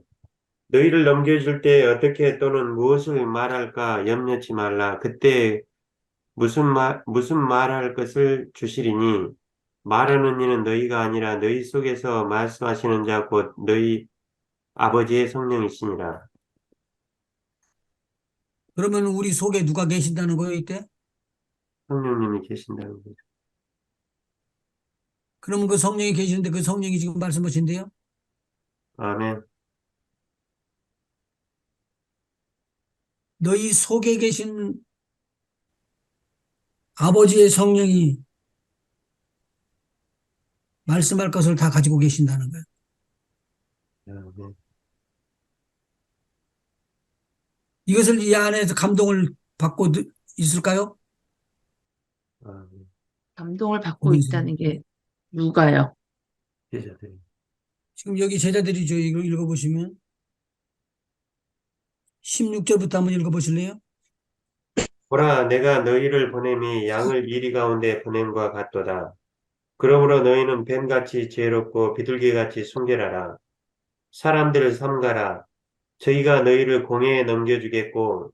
너희를 넘겨줄 때 어떻게 또는 무엇을 말할까 염려치 말라. 그때 무슨 말할 것을 주시리니 말하는 이는 너희가 아니라 너희 속에서 말씀하시는 자 곧 너희 아버지의 성령이시니라. 그러면 우리 속에 누가 계신다는 거예요, 이때? 성령님이 계신다는 거죠. 그러면 그 성령이 계시는데 그 성령이 지금 말씀하신대요? 아멘. 너희 속에 계신 아버지의 성령이 말씀할 것을 다 가지고 계신다는 거예요. 아멘. 이것을 이 안에서 감동을 받고 있을까요? 아멘. 감동을 받고 보면서. 있다는 게 누가요? 제자들이. 지금 여기 제자들이죠. 이거 읽어보시면 16절부터 한번 읽어보실래요? 보라, 내가 너희를 보냄이 양을 이리 가운데 보냄과 같도다. 그러므로 너희는 뱀같이 지혜롭고 비둘기같이 순결하라. 사람들을 삼가라. 저희가 너희를 공회에 넘겨주겠고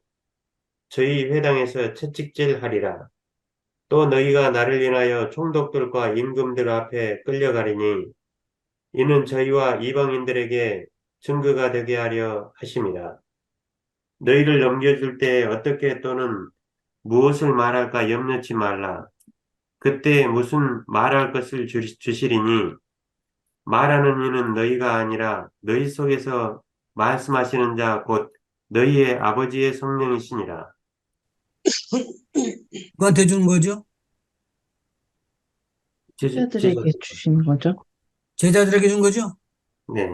저희 회당에서 채찍질하리라. 또 너희가 나를 인하여 총독들과 임금들 앞에 끌려가리니 이는 저희와 이방인들에게 증거가 되게 하려 하심이라. 너희를 넘겨줄 때 어떻게 또는 무엇을 말할까 염려치 말라. 그때 무슨 말할 것을 주시리니 말하는 이는 너희가 아니라 너희 속에서 말씀하시는 자 곧 너희의 아버지의 성령이시니라. 누구한테 주는 거죠? 제자들에게 주신 거죠? 제자들에게 준 거죠? 네.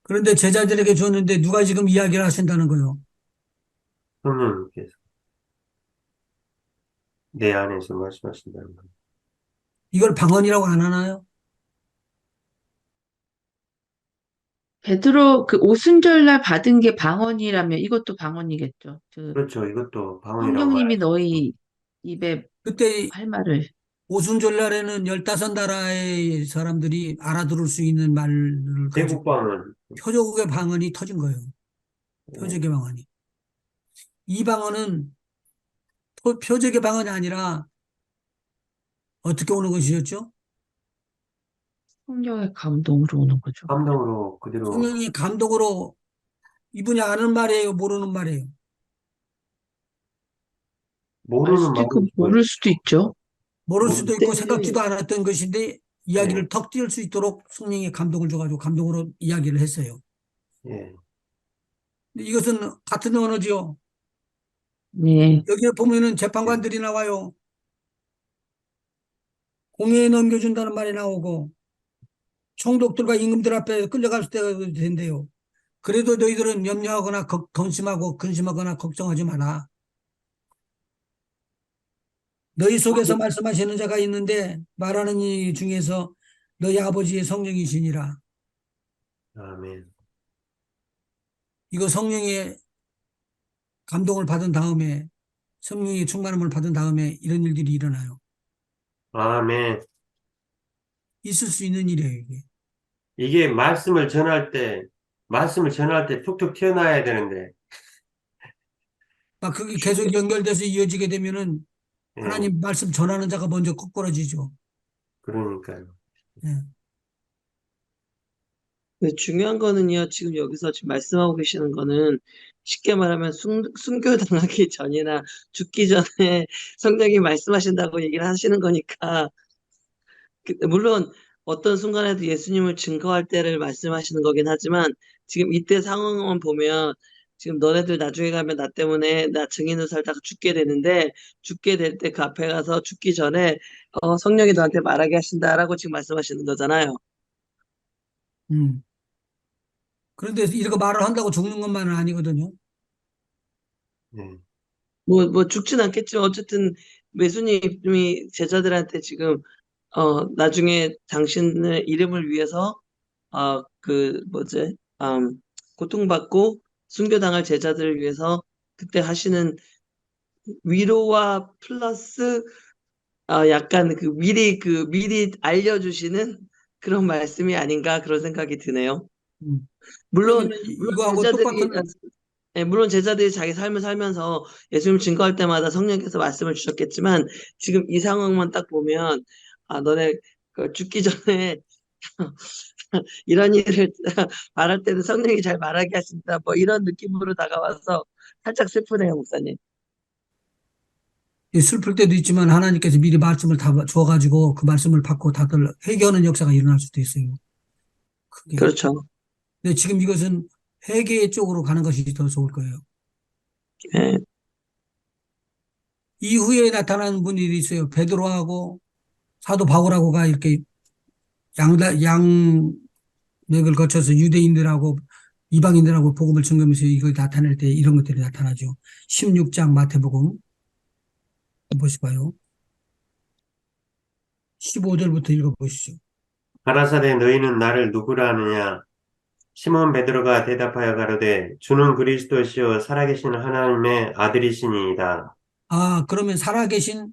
그런데 제자들에게 줬는데 누가 지금 이야기를 하신다는 거예요? 성령님께서 내 안에서 말씀하신다는 것. 이걸 방언이라고 안 하나요? 베드로 그 오순절날 받은 게 방언이라면 이것도 방언이겠죠. 그 그렇죠. 이것도 방언이라고 성령님이 말하죠. 너희 입에 그때 할 말을 오순절 날에는 15나라의 사람들이 알아들을 수 있는 말을 가지고 대국 방언. 표적의 방언이 터진 거예요. 네. 표적의 방언이. 이 방언은 표적의 방언이 아니라 어떻게 오는 것이었죠? 성령의 감동으로 오는 거죠. 감동으로 그대로 성령이 감독으로 이분이 아는 말이에요, 모르는 말이에요. 알 모르는 수도 있고 말이 모를 수도 있죠. 모를 수도 있고 네. 생각지도 않았던 것인데 이야기를 턱 띄울 수 있도록 성령이 감동을 줘가지고 감동으로 이야기를 했어요. 예. 근데 이것은 같은 언어죠. 네. 여기에 보면은 재판관들이 나와요. 공회에 넘겨준다는 말이 나오고 총독들과 임금들 앞에 끌려갈 때가 된대요. 그래도 너희들은 염려하거나 근심하고 근심하거나 걱정하지 마라. 너희 속에서 말씀하시는 자가 있는데 말하는 이 중에서 너희 아버지의 성령이시니라. 아멘. 이거 성령의 감동을 받은 다음에 성령의 충만함을 받은 다음에 이런 일들이 일어나요. 아멘. 있을 수 있는 일이에요, 이게. 이게 말씀을 전할 때 툭툭 튀어나와야 되는데, 그게 계속 연결돼서 이어지게 되면은 예. 하나님 말씀 전하는 자가 먼저 거꾸러지죠. 그러니까요. 예. 근데 중요한 거는요, 지금 여기서 지금 말씀하고 계시는 거는 쉽게 말하면 순교당하기 전이나 죽기 전에 성령이 말씀하신다고 얘기를 하시는 거니까, 물론 어떤 순간에도 예수님을 증거할 때를 말씀하시는 거긴 하지만 지금 이때 상황만 보면 지금 너네들 나중에 가면 나 때문에 나 증인으로 살다가 죽게 되는데 죽게 될 때 그 앞에 가서 죽기 전에 성령이 너한테 말하게 하신다라고 지금 말씀하시는 거잖아요. 음. 그런데 이렇게 말을 한다고 죽는 것만은 아니거든요. 예. 뭐 죽진 않겠지만 어쨌든 예수님이 제자들한테 지금 나중에 당신의 이름을 위해서 그 뭐지 고통받고 순교당할 제자들을 위해서 그때 하시는 위로와 플러스 약간 미리 알려주시는 그런 말씀이 아닌가 그런 생각이 드네요. 음. 물론 그러면 물론 이거하고 제자들이 똑같은 물론 제자들이 자기 삶을 살면서 예수님을 증거할 때마다 성령께서 말씀을 주셨겠지만 지금 이 상황만 딱 보면 너네 그 죽기 전에 이런 일을 말할 때는 성령이 잘 말하게 하신다 뭐 이런 느낌으로 다가와서 살짝 슬프네요, 목사님. 슬플 때도 있지만 하나님께서 미리 말씀을 다 줘가지고 그 말씀을 받고 다들 회개하는 역사가 일어날 수도 있어요. 그게. 그렇죠. 근데 지금 이것은 회개 쪽으로 가는 것이 더 좋을 거예요. 예. 이후에 나타나는 분들이 있어요. 베드로하고 사도 바울하고가 이렇게 양맥을 거쳐서 유대인들하고 이방인들하고 복음을 증거하면서 이걸 나타낼 때 이런 것들이 나타나죠. 16장 마태복음 보시고요. 15절부터 읽어보시죠. 가라사대 너희는 나를 누구라 하느냐? 시몬 베드로가 대답하여 가로되 주는 그리스도시요 살아계신 하나님의 아들이시니이다. 아, 그러면 살아계신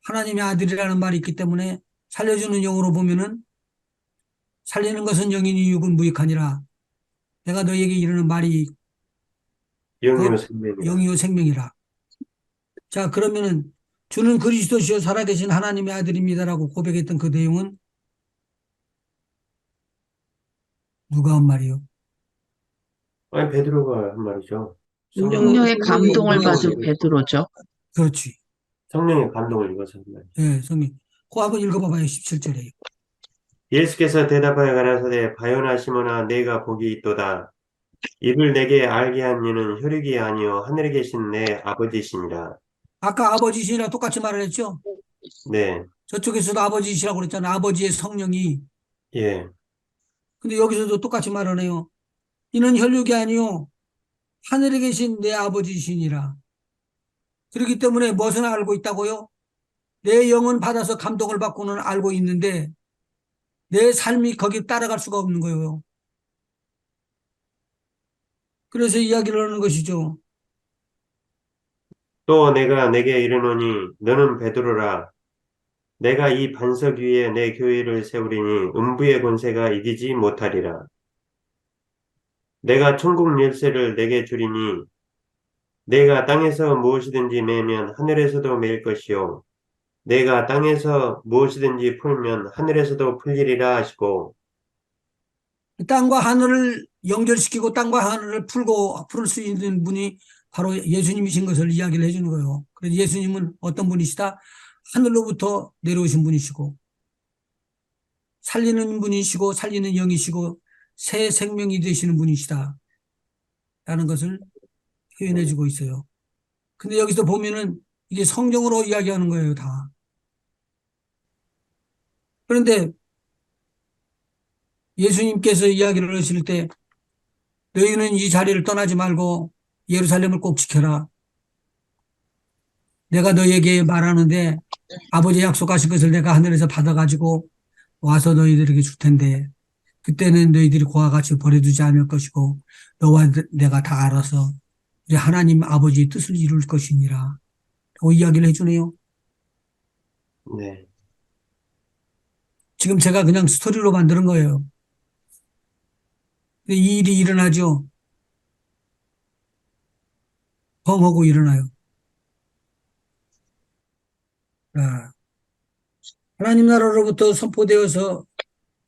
하나님의 아들이라는 말이 있기 때문에 살려주는 영어로 보면은 살리는 것은 영이니 육은 무익하니라. 내가 너희에게 이르는 말이 영이요 그 생명이라. 영이요 생명이라. 자, 그러면은 주는 그리스도시요 살아계신 하나님의 아들입니다라고 고백했던 그 내용은 누가 한 말이요? 아니 베드로가 한 말이죠. 성령의 감동을 받은 읽어서. 베드로죠. 그렇지. 성령의 감동을 읽어서 한 말이죠. 예, 성님. 그거 한번 읽어봐봐요. 17절에. 예수께서 대답하여 가라사대 바요나 시몬아 내가 복이 있도다. 이를 내게 알게 한 이는 혈육이 아니요 하늘에 계신 내 아버지시니라. 아까 아버지시라 똑같이 말을 했죠? 네, 저쪽에서도 아버지시라고 그랬잖아. 아버지의 성령이. 예, 근데 여기서도 똑같이 말하네요. 이는 혈육이 아니요 하늘에 계신 내 아버지시니라. 그렇기 때문에 무엇을 알고 있다고요? 내 영은 받아서 감동을 받고는 알고 있는데 내 삶이 거기 따라갈 수가 없는 거예요. 그래서 이야기를 하는 것이죠. 또 내가 내게 이르노니 너는 베드로라. 내가 이 반석 위에 내 교회를 세우리니 음부의 권세가 이기지 못하리라. 내가 천국 열쇠를 내게 주리니 내가 땅에서 무엇이든지 매면 하늘에서도 매일 것이요 내가 땅에서 무엇이든지 풀면 하늘에서도 풀리리라 하시고. 땅과 하늘을 연결시키고 땅과 하늘을 풀을 수 있는 분이 바로 예수님이신 것을 이야기를 해주는 거예요. 그래서 예수님은 어떤 분이시다? 하늘로부터 내려오신 분이시고 살리는 분이시고 살리는 영이시고 새 생명이 되시는 분이시다 라는 것을 표현해주고 있어요. 근데 여기서 보면은 이게 성경으로 이야기하는 거예요, 다. 그런데 예수님께서 이야기를 하실 때 너희는 이 자리를 떠나지 말고 예루살렘을 꼭 지켜라. 내가 너희에게 말하는데 아버지 약속하신 것을 내가 하늘에서 받아가지고 와서 너희들에게 줄 텐데 그때는 너희들이 그와 같이 버려두지 않을 것이고 너와 내가 다 알아서 우리 하나님 아버지의 뜻을 이룰 것이니라. 라고 이야기를 해주네요. 네, 지금 제가 그냥 스토리로 만드는 거예요. 근데 이 일이 일어나죠. 펑하고 일어나요. 아, 하나님 나라로부터 선포되어서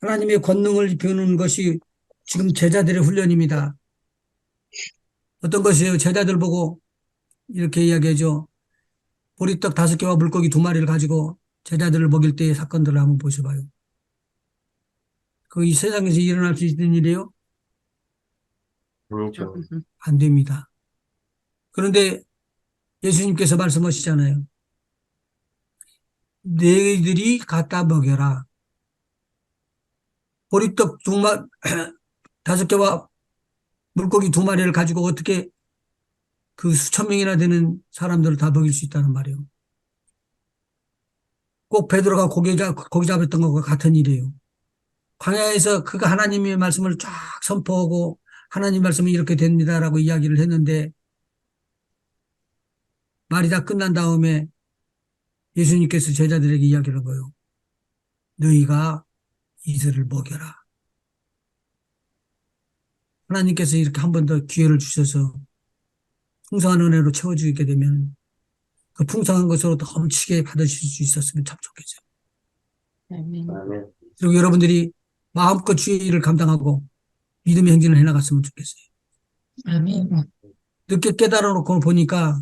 하나님의 권능을 배우는 것이 지금 제자들의 훈련입니다. 어떤 것이에요? 제자들 보고 이렇게 이야기하죠. 보리떡 5개와 물고기 2마리를 가지고 제자들을 먹일 때의 사건들을 한번 보셔봐요. 그 이 세상에서 일어날 수 있는 일이에요? 아니죠. 안 됩니다. 그런데 예수님께서 말씀하시잖아요. 너희들이 갖다 먹여라. 보리떡 5개와 물고기 2마리를 가지고 어떻게 그 수천 명이나 되는 사람들을 다 먹일 수 있다는 말이에요. 꼭 베드로가 고기 잡았던 것과 같은 일이에요. 광야에서 그가 하나님의 말씀을 쫙 선포하고 하나님 말씀이 이렇게 됩니다라고 이야기를 했는데 말이 다 끝난 다음에 예수님께서 제자들에게 이야기를 한 거예요. 너희가 이들을 먹여라. 하나님께서 이렇게 한 번 더 기회를 주셔서 풍성한 은혜로 채워주게 되면 그 풍성한 것으로 더 넘치게 받으실 수 있었으면 참 좋겠어요. 아멘. 아멘. 그리고 여러분들이 마음껏 주의 일을 감당하고 믿음의 행진을 해나갔으면 좋겠어요. 아멘. 늦게 깨달아 놓고 보니까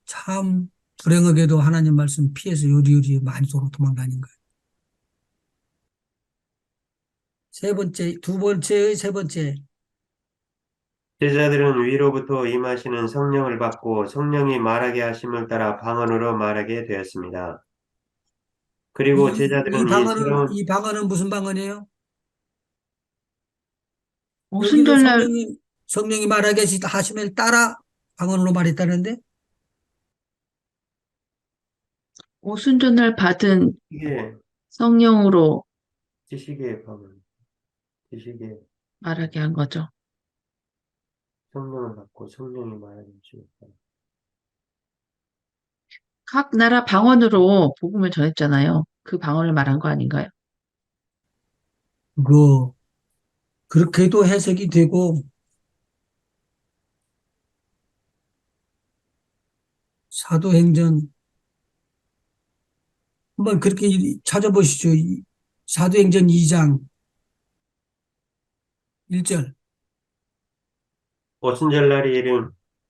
참 불행하게도 하나님 말씀 피해서 요리요리 많이 도망다닌 거예요. 두 번째의 세 번째. 제자들은 위로부터 임하시는 성령을 받고 성령이 말하게 하심을 따라 방언으로 말하게 되었습니다. 그리고 제자들은 이 방언은 무슨 방언이에요? 여기는 오순절날 성령이 말하게 하심을 따라 방언으로 말했다는데 오순절날 받은 이게 성령으로 지식의 방언, 지식의 말하게 한 거죠. 성령을 받고 성령이 말하는 주니까. 각 나라 방언으로 복음을 전했잖아요. 그 방언을 말한 거 아닌가요? 그거, 그렇게도 해석이 되고, 사도행전, 한번 그렇게 찾아보시죠. 사도행전 2장 1절. 오순절날이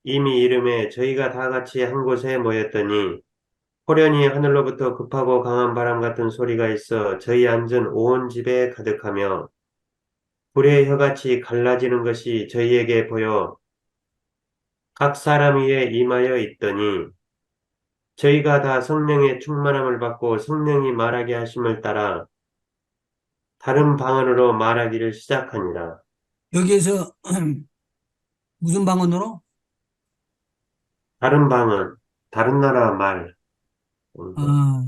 이미 이름에 저희가 다 같이 한 곳에 모였더니 호련히 하늘로부터 급하고 강한 바람 같은 소리가 있어 저희 앉은 온 집에 가득하며 불의 혀같이 갈라지는 것이 저희에게 보여 각 사람 위에 임하여 있더니 저희가 다 성령의 충만함을 받고 성령이 말하게 하심을 따라 다른 방언으로 말하기를 시작하니라. 여기에서 무슨 방언으로? 다른 방언, 다른 나라 말. 아,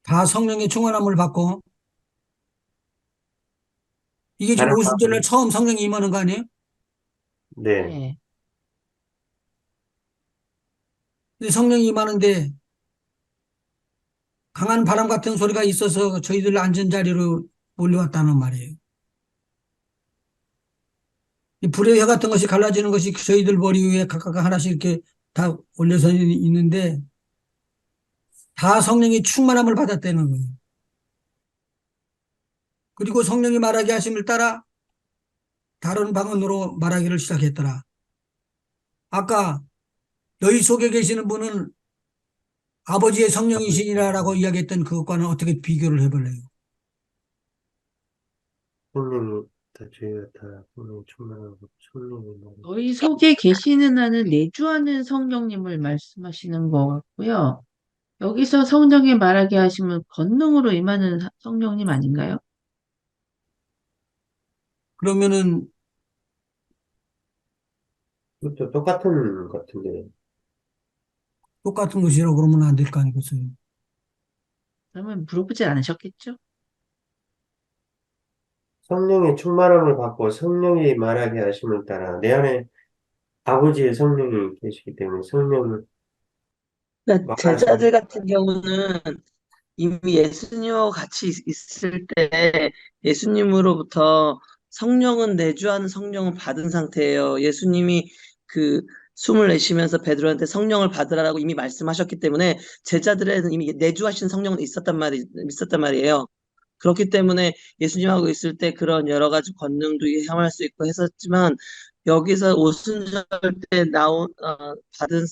다 성령의 충만함을 받고, 이게 지금 다른 오순절날 방언, 처음 성령이 임하는 거 아니에요? 네. 네. 근데 성령이 임하는데 강한 바람 같은 소리가 있어서 저희들 앉은 자리로 몰려왔다는 말이에요. 이 불의 혀 같은 것이 갈라지는 것이 저희들 머리 위에 각각 하나씩 이렇게 다 올려서 있는데 다 성령의 충만함을 받았다는 거예요. 그리고 성령이 말하게 하심을 따라 다른 방언으로 말하기를 시작했더라. 아까 너희 속에 계시는 분은 아버지의 성령이시니라라고 이야기했던 그것과는 어떻게 비교를 해볼래요? 성령이 다 저희가 다 성령 충만하고 성령이 말하는 너희 속에 계시는 한은 내주하는 성령님을 말씀하시는 것 같고요. 여기서 성령이 말하게 하시면 권능으로 임하는 성령님 아닌가요? 그러면은 것도 똑같은 것 같은데. 똑같은 것이라고 그러면 안 될 거 아니겠어요? 그러면 물어보지 않으셨겠죠? 성령의 충만함을 받고 성령이 말하게 하심을 따라 내 안에 아버지의 성령이 계시기 때문에 성령을 그러니까 말하시는 제자들 같은 경우는 이미 예수님하고 같이 있을 때 예수님으로부터 성령은 내주하는 성령을 받은 상태예요. 예수님이 그 숨을 내쉬면서 베드로한테 성령을 받으라고 이미 말씀하셨기 때문에 제자들에는 이미 내주하신 성령은 있었단 말이에요. 그렇기 때문에 예수님하고 있을 때 그런 여러 가지 권능도 행할 수 있고 했었지만 여기서 오순절 때 받은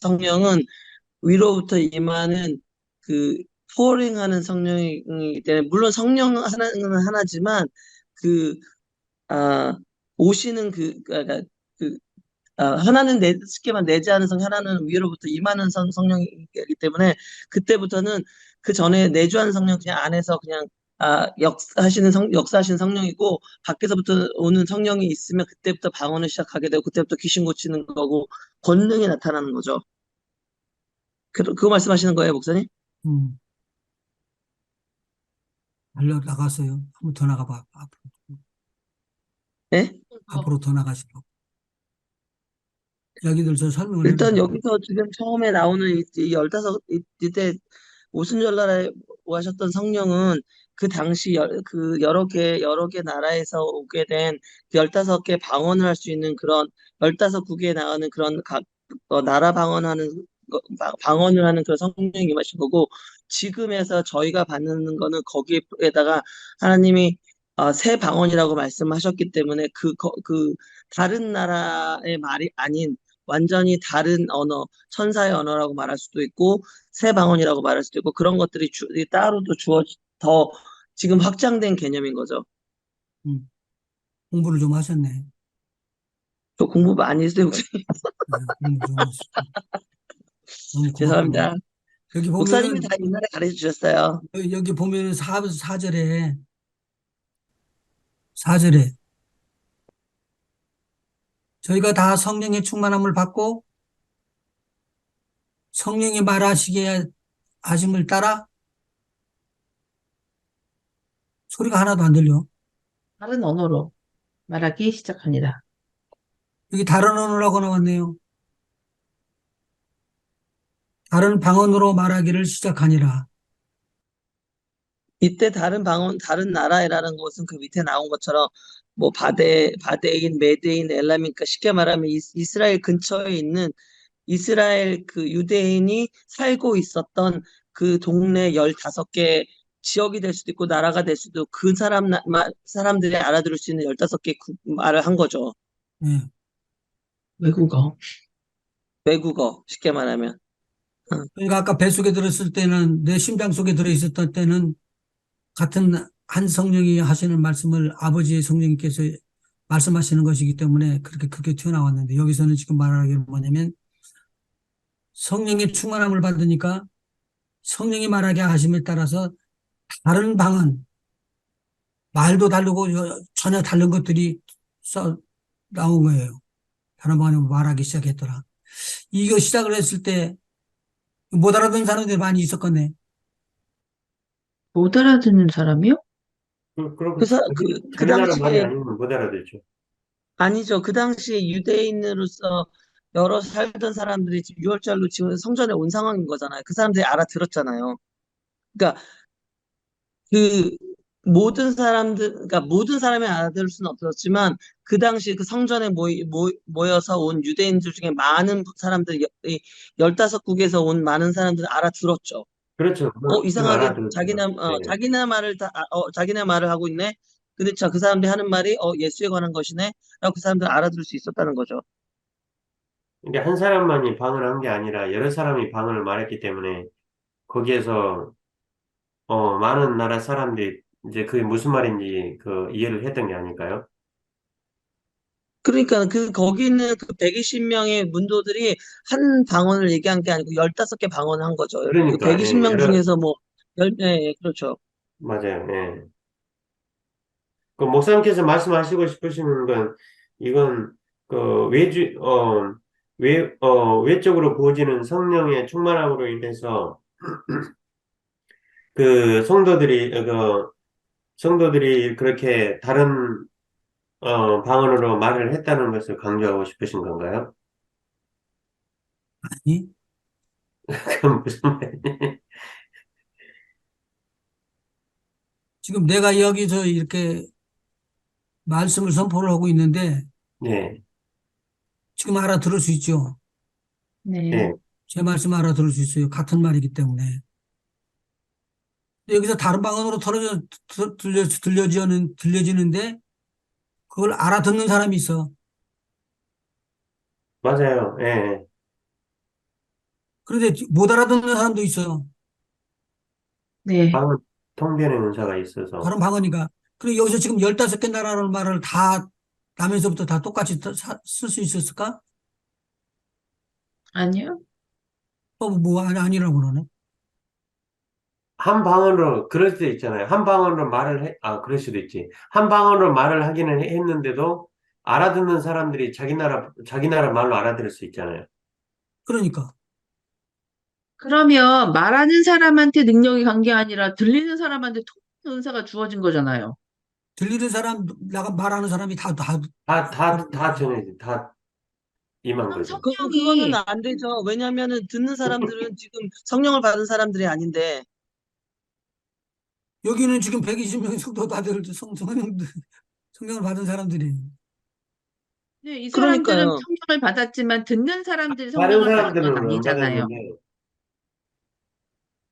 성령은 위로부터 임하는 그 포링하는 성령이기 때문에 물론 성령 하나는 하나지만 그 아, 오시는 그러니까 그 하나는 쉽게 말 내재하는 성, 하나는 위로부터 임하는 성령이기 때문에 그때부터는 그 전에 내주하는 성령 그냥 안에서 그냥 역사하시는 성령이고 밖에서부터 오는 성령이 있으면 그때부터 방언을 시작하게 되고 그때부터 귀신 고치는 거고 권능이 나타나는 거죠. 그거 말씀하시는 거예요, 목사님? 음, 달려 나갔어요. 한번 더 나가봐. 네? 앞으로 더 나가시라고. 이야기들 저 설명을 일단 해봐요. 여기서 지금 처음에 나오는 이 15, 이때 오순절날에 오하셨던 성령은 그 당시 여러 개 나라에서 오게 된 15개 방언을 할 수 있는 그런 15국에 나가는 그런 나라 방언을 하는 그런 성령이 임하신 거고 지금에서 저희가 받는 거는 거기에다가 하나님이 새 방언이라고 말씀하셨기 때문에 그 다른 나라의 말이 아닌 완전히 다른 언어, 천사의 언어라고 말할 수도 있고 새 방언이라고 말할 수도 있고 그런 것들이 따로도 더 지금 확장된 개념인 거죠. 음, 공부를 좀 하셨네. 저 공부 많이 했어요, 목사님. 공부 좀 하셨죠. 너무 고맙고. 죄송합니다. 여기 목사님이 보면은, 다 옛날에 가르쳐 주셨어요. 여기 보면은 사절에 저희가 다 성령의 충만함을 받고 성령이 말하시게 하심을 따라 소리가 하나도 안 들려. 다른 언어로 말하기 시작하니라. 여기 다른 언어라고 나왔네요. 다른 방언으로 말하기를 시작하니라. 이때 다른 방언, 다른 나라라는 것은 그 밑에 나온 것처럼 뭐 바데인, 메데인, 엘람이니까 쉽게 말하면 이스라엘 근처에 있는 이스라엘 그 유대인이 살고 있었던 그 동네 15개 지역이 될 수도 있고 나라가 될 수도 그 사람들이 알아들을 수 있는 15개 말을 한 거죠. 예. 외국어. 외국어, 쉽게 말하면. 어. 그러니까 아까 뱃속에 들었을 때는 내 심장 속에 들어있었던 때는 같은 한 성령이 하시는 말씀을 아버지의 성령님께서 말씀하시는 것이기 때문에 그렇게 크게 튀어나왔는데 여기서는 지금 말하는 게 뭐냐면 성령의 충만함을 받으니까 성령이 말하게 하심에 따라서 다른 방언, 말도 다르고 전혀 다른 것들이 나온 거예요. 다른 방언으로 말하기 시작했더라. 이거 시작을 했을 때 못 알아듣는 사람들이 많이 있었겠네. 못 알아듣는 사람이요? 그, 사, 그 자기 나라 말이 당시에 아니면 못 알아듣죠. 아니죠. 그 당시에 유대인으로서 여러 살던 사람들이 지금 6월절로 지금 성전에 온 상황인 거잖아요. 그 사람들이 알아들었잖아요. 그러니까 그 그러니까 모든 사람이 알아들을 수는 없었지만 그 당시 그 성전에 모여서 온 유대인들 중에 많은 사람들이 15국에서 온 많은 사람들은 알아들었죠. 그렇죠. 그건 이상하게 알아들었죠. 네. 자기네 말을 하고 있네. 근데 그 사람들이 하는 말이 예수에 관한 것이네. 라고 그 사람들은 알아들을 수 있었다는 거죠. 이게 한 사람만이 방언을 한 게 아니라 여러 사람이 방언을 말했기 때문에 거기에서 많은 나라 사람들이 이제 그게 무슨 말인지 그 이해를 했던 게 아닐까요? 그러니까 거기 있는 그 120명의 문도들이 한 방언을 얘기한 게 아니고 15개 방언을 한 거죠. 그 그러니까 예, 120명 중에서 뭐 그렇죠. 맞아요. 예. 그 목사님께서 말씀하시고 싶으시는 건 이건 그 외적으로 부어지는 성령의 충만함으로 인해서 그 성도들이 그렇게 다른 방언으로 말을 했다는 것을 강조하고 싶으신 건가요? 아니, 그건 무슨 말이에요? 지금 내가 여기서 이렇게 말씀을 선포를 하고 있는데 네, 지금 알아들을 수 있죠. 네. 네, 제 말씀 알아들을 수 있어요. 같은 말이기 때문에. 근데 여기서 다른 방언으로 들려지는데 그걸 알아듣는 사람이 있어. 맞아요. 예. 그런데 못 알아듣는 사람도 있어. 네. 방언 통변의 은사가 있어서 다른 방언이가. 그리고 여기서 지금 15개 나라는 말을 다 나면서부터 다 똑같이 쓸 수 있었을까? 아니요. 아니라고 그러네. 한 방언으로 그럴 수도 있잖아요. 한 방언으로 그럴 수도 있지. 한 방언으로 말을 하기는 했는데도 알아듣는 사람들이 자기 나라 말로 알아들을 수 있잖아요. 그러니까. 그러면 말하는 사람한테 능력이 간 게 아니라 들리는 사람한테 통하는 은사가 주어진 거잖아요. 들리는 사람, 나가 말하는 사람이 다 정해져. 다 임한 그럼 거죠. 그거는 성령이 안 되죠. 왜냐면은 듣는 사람들은 지금 성령을 받은 사람들이 아닌데 여기는 지금 120명의 성도 다들 성령을 받은 사람들이. 네, 이 사람들은 그러니까요. 성령을 받았지만 듣는 사람들이 다른 성령을 받은 건 사람들은 안 아니잖아요. 받았는데,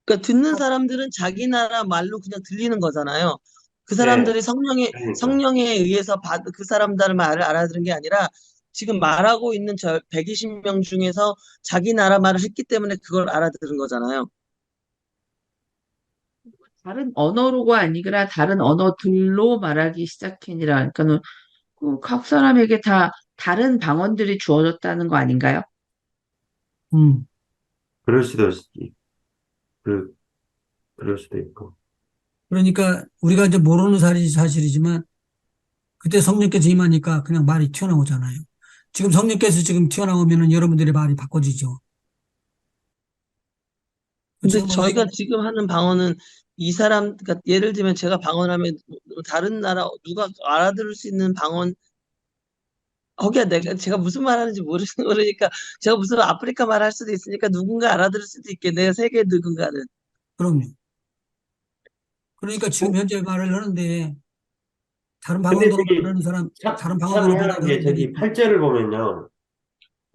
그러니까 듣는 사람들은 자기 나라 말로 그냥 들리는 거잖아요. 그 네, 사람들이 그러니까. 성령에 의해서 그 사람들 말을 알아들은 게 아니라 지금 말하고 있는 저 120명 중에서 자기 나라 말을 했기 때문에 그걸 알아들은 거잖아요. 다른 언어로가 아니라 다른 언어들로 말하기 시작하니라. 그러니까는 그각 사람에게 다 다른 방언들이 주어졌다는 거 아닌가요? 음. 그럴 수도 있, 그, 그럴 수도 있고. 그러니까 우리가 이제 모르는 사실이지만 그때 성령께서 임하니까 그냥 말이 튀어나오잖아요. 지금 성령께서 지금 튀어나오면은 여러분들의 말이 바꿔지죠. 근데 지금 저희가 지금 하는 방언은 이 사람, 그러니까 예를 들면 제가 방언하면 다른 나라 누가 알아들을 수 있는 방언, 거기야 제가 무슨 말 하는지 모르니까 제가 무슨 아프리카 말 할 수도 있으니까 누군가 알아들을 수도 있겠네요. 세계 누군가는. 그럼요. 그러니까 지금 현재 말을 하는데 다른 근데 방언으로 저기 말하는 사람, 다른 참 방언으로 희한한 말하는 게 사람들이 저기 8절을 보면요.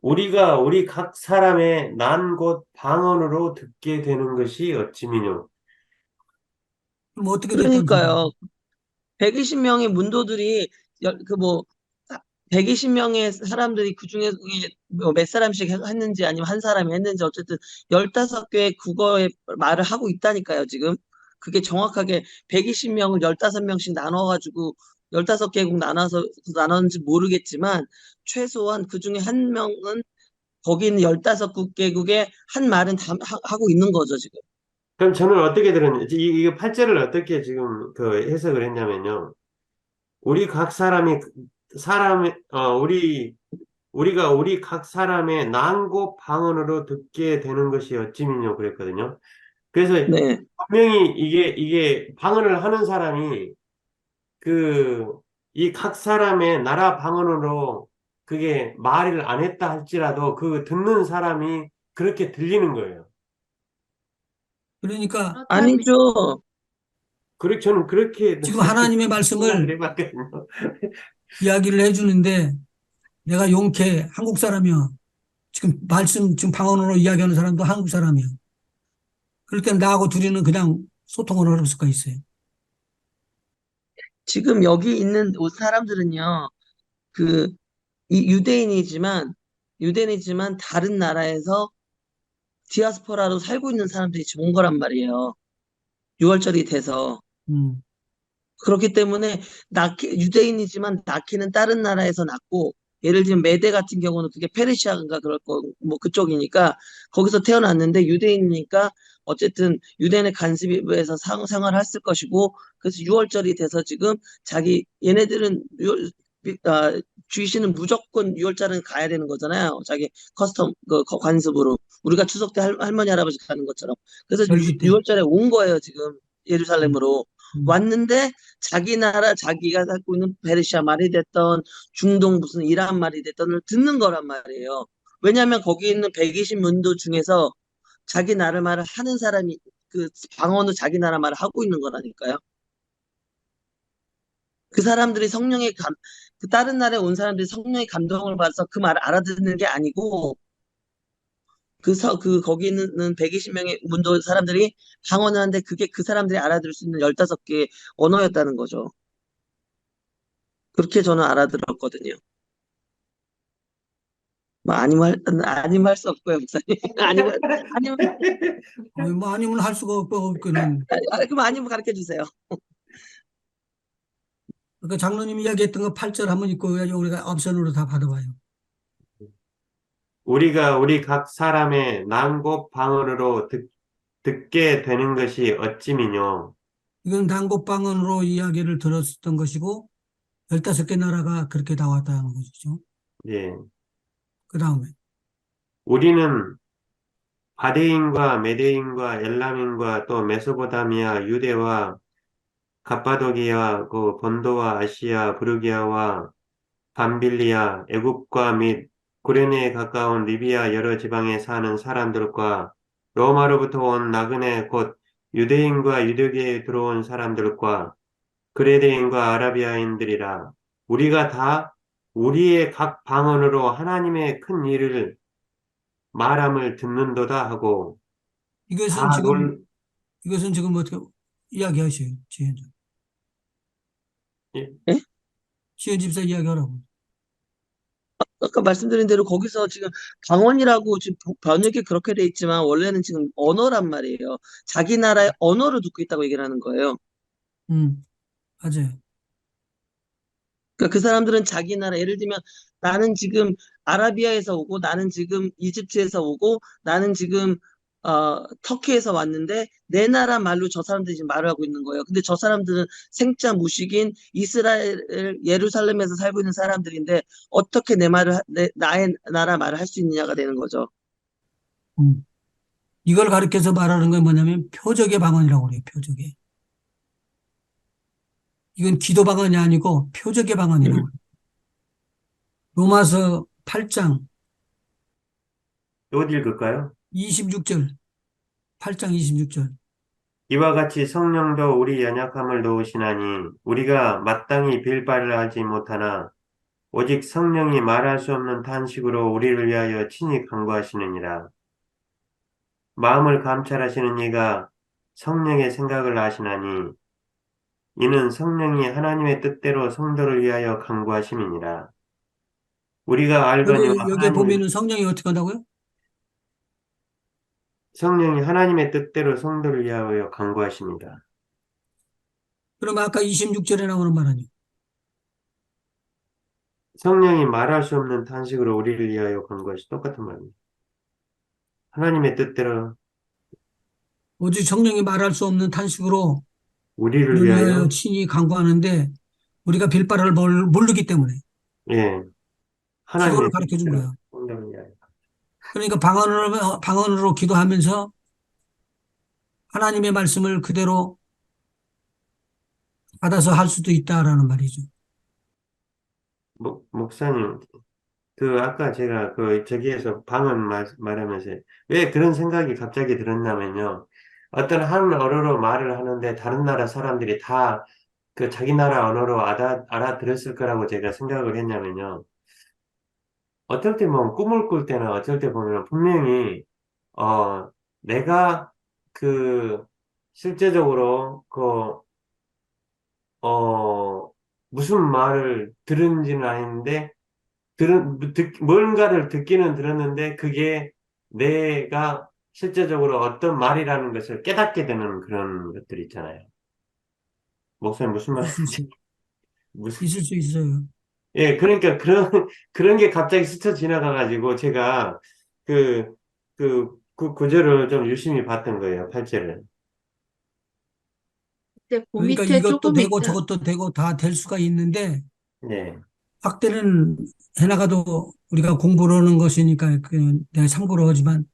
우리 각 사람의 난 곳 방언으로 듣게 되는 것이 어찌미뇨. 뭐 어떻게 됐다는 소리예요? 그러니까요. 120명의 문도들이 그 뭐 120명의 사람들이 그 중에 뭐몇 사람씩 했는지 아니면 한 사람이 했는지 어쨌든 15개의 국어의 말을 하고 있다니까요, 지금. 그게 정확하게 120명을 15명씩 나눠가지고 15개국 나눠서 나눴는지 모르겠지만 최소한 그 중에 한 명은 거기 있는 15개국의 한 말은 다 하고 있는 거죠, 지금. 그럼 저는 어떻게 들었는지, 이 8절을 어떻게 지금 그 해석을 했냐면요. 우리 각 사람이, 우리 각 사람의 난고 방언으로 듣게 되는 것이 어찌미뇨 그랬거든요. 그래서 네. 분명히 이게 방언을 하는 사람이 그, 이 각 사람의 나라 방언으로 그게 말을 안 했다 할지라도 그 듣는 사람이 그렇게 들리는 거예요. 그러니까 그렇다면 아니죠. 저는 그렇게 지금 하나님의 생각을 말씀을 해봤거든요. 이야기를 해주는데 내가 용케 한국 사람이야. 지금 말씀, 지금 방언으로 이야기하는 사람도 한국 사람이야. 그럴 때는 나하고 둘이는 그냥 소통을 할 수가 있어요. 지금 여기 있는 사람들은요, 그, 유대인이지만 다른 나라에서 디아스포라로 살고 있는 사람들이 지금 온 거란 말이에요. 6월절이 돼서. 음. 그렇기 때문에 유대인이지만 낳기는 다른 나라에서 낳고, 예를 들면 메대 같은 경우는 그게 페르시아인가 그럴 거, 뭐 그쪽이니까 거기서 태어났는데 유대인이니까 어쨌든 유대인의 간습에서 생활했을 것이고, 그래서 6월절이 돼서 지금 얘네들은 주이시는 무조건 6월절은 가야 되는 거잖아요. 자기 커스텀 관습으로 우리가 추석 때 할머니 할아버지 가는 것처럼. 그래서 절기 때. 6월절에 온 거예요, 지금 음. 예루살렘으로. 음. 왔는데 자기 나라 자기가 갖고 있는 페르시아 말이 됐던 중동 무슨 이란 말이 됐던 듣는 거란 말이에요. 왜냐하면 거기 있는 120문도 중에서 자기 나라 말을 하는 사람이 그 방언으로 자기 나라 말을 하고 있는 거라니까요. 그 사람들이 그 다른 나라에 온 사람들이 성령의 감동을 받아서 그 말을 알아듣는 게 아니고 거기 있는 120명의 문도 사람들이 방언을 하는데 그게 그 사람들이 알아들을 수 있는 15개의 언어였다는 거죠. 그렇게 저는 알아들었거든요. 뭐 아니면 할 수 없고요, 목사님. 아니면 뭐 아니면 할 수가 없거는. 그럼 아니면 가르쳐 주세요. 그러니까 장로님이 이야기했던 거 8절 한번 읽고 우리가 옵션으로 다 받아봐요. 우리가 우리 각 사람의 난곡 방언으로 듣게 되는 것이 어찌미뇨. 이건 단곡방언으로 이야기를 들었던 것이고 15개 나라가 그렇게 나왔다는 것이죠. 예. 그 다음에 우리는 바데인과 메데인과 엘람인과 또 메소포타미아, 유대와 갑바도기아, 그 본도와 아시아, 부르기아와 밤빌리아, 애굽과 및 구레네에 가까운 리비아 여러 지방에 사는 사람들과 로마로부터 온 나그네 곧 유대인과 유대계에 들어온 사람들과 그레데인과 아라비아인들이라 우리가 다 우리의 각 방언으로 하나님의 큰 일을 말함을 듣는도다 하고 이것은 다 지금 이것은 지금 어떻게 이야기하셔요, 지현 예? 예? 지현 집사 이야기하라고. 아까 말씀드린 대로 거기서 지금 방언이라고 지금 번역이 그렇게 돼 있지만 원래는 지금 언어란 말이에요. 자기 나라의 언어를 듣고 있다고 얘기를 하는 거예요. 맞아요. 그러니까 그 사람들은 자기 나라, 예를 들면 나는 지금 아라비아에서 오고 나는 지금 이집트에서 오고 나는 지금 터키에서 왔는데 내 나라 말로 저 사람들이 지금 말을 하고 있는 거예요. 근데 저 사람들은 생짜 무식인 이스라엘 예루살렘에서 살고 있는 사람들인데 어떻게 나의 나라 말을 할 수 있느냐가 되는 거죠. 음. 이걸 가리켜서 말하는 건 뭐냐면 표적의 방언이라고 그래요. 표적의. 이건 기도 방언이 아니고 표적의 방언이라고 그래요. 로마서 8장 어디 읽을까요? 26절, 8장 26절. 이와 같이 성령도 우리 연약함을 도우시나니 우리가 마땅히 빌 바를 하지 못하나 오직 성령이 말할 수 없는 탄식으로 우리를 위하여 친히 간구하시느니라. 마음을 감찰하시는 이가 성령의 생각을 아시나니 이는 성령이 하나님의 뜻대로 성도를 위하여 간구하심이니라. 우리가 알거니와 여기에 보면은 성령이 어떻게 한다고요? 성령이 하나님의 뜻대로 성도를 위하여 간구하십니다. 그럼 아까 26절에 나오는 말 아니에요. 성령이 말할 수 없는 탄식으로 우리를 위하여 간구하시 똑같은 말입니다. 하나님의 뜻대로 오직 성령이 말할 수 없는 탄식으로 우리를 우리를 위하여 위하여 친히 간구하는데 우리가 빌 바를 모르기 때문에 예 기도를 하나님의 가르쳐 준 뜻대로 거예요. 성도를 위하여 그러니까 방언으로 기도하면서 하나님의 말씀을 그대로 받아서 할 수도 있다라는 말이죠. 목사님 그 아까 제가 그 저기에서 방언 말하면서 왜 그런 생각이 갑자기 들었냐면요. 어떤 한 언어로 말을 하는데 다른 나라 사람들이 다 그 자기 나라 언어로 알아들었을 거라고 제가 생각을 했냐면요. 어떨 때 뭐 꿈을 꿀 때나 어쩔 때 보면 분명히 내가 그 실제적으로 무슨 말을 들은지는 아닌데 뭔가를 듣기는 들었는데 그게 내가 실제적으로 어떤 말이라는 것을 깨닫게 되는 그런 것들 있잖아요. 목사님 무슨 있을 말인지 수, 무슨 있을 수 있어요. 예 그러니까 그런 게 갑자기 스쳐 지나가가지고 제가 그 구절을 좀 유심히 봤던 거예요. 8절을. 근데 그 그러니까 밑에 이것도 조금 되고 있다. 저것도 되고 다 될 수가 있는데 네. 확대는 해나가도 우리가 공부를 하는 것이니까 내가 참고로 하지만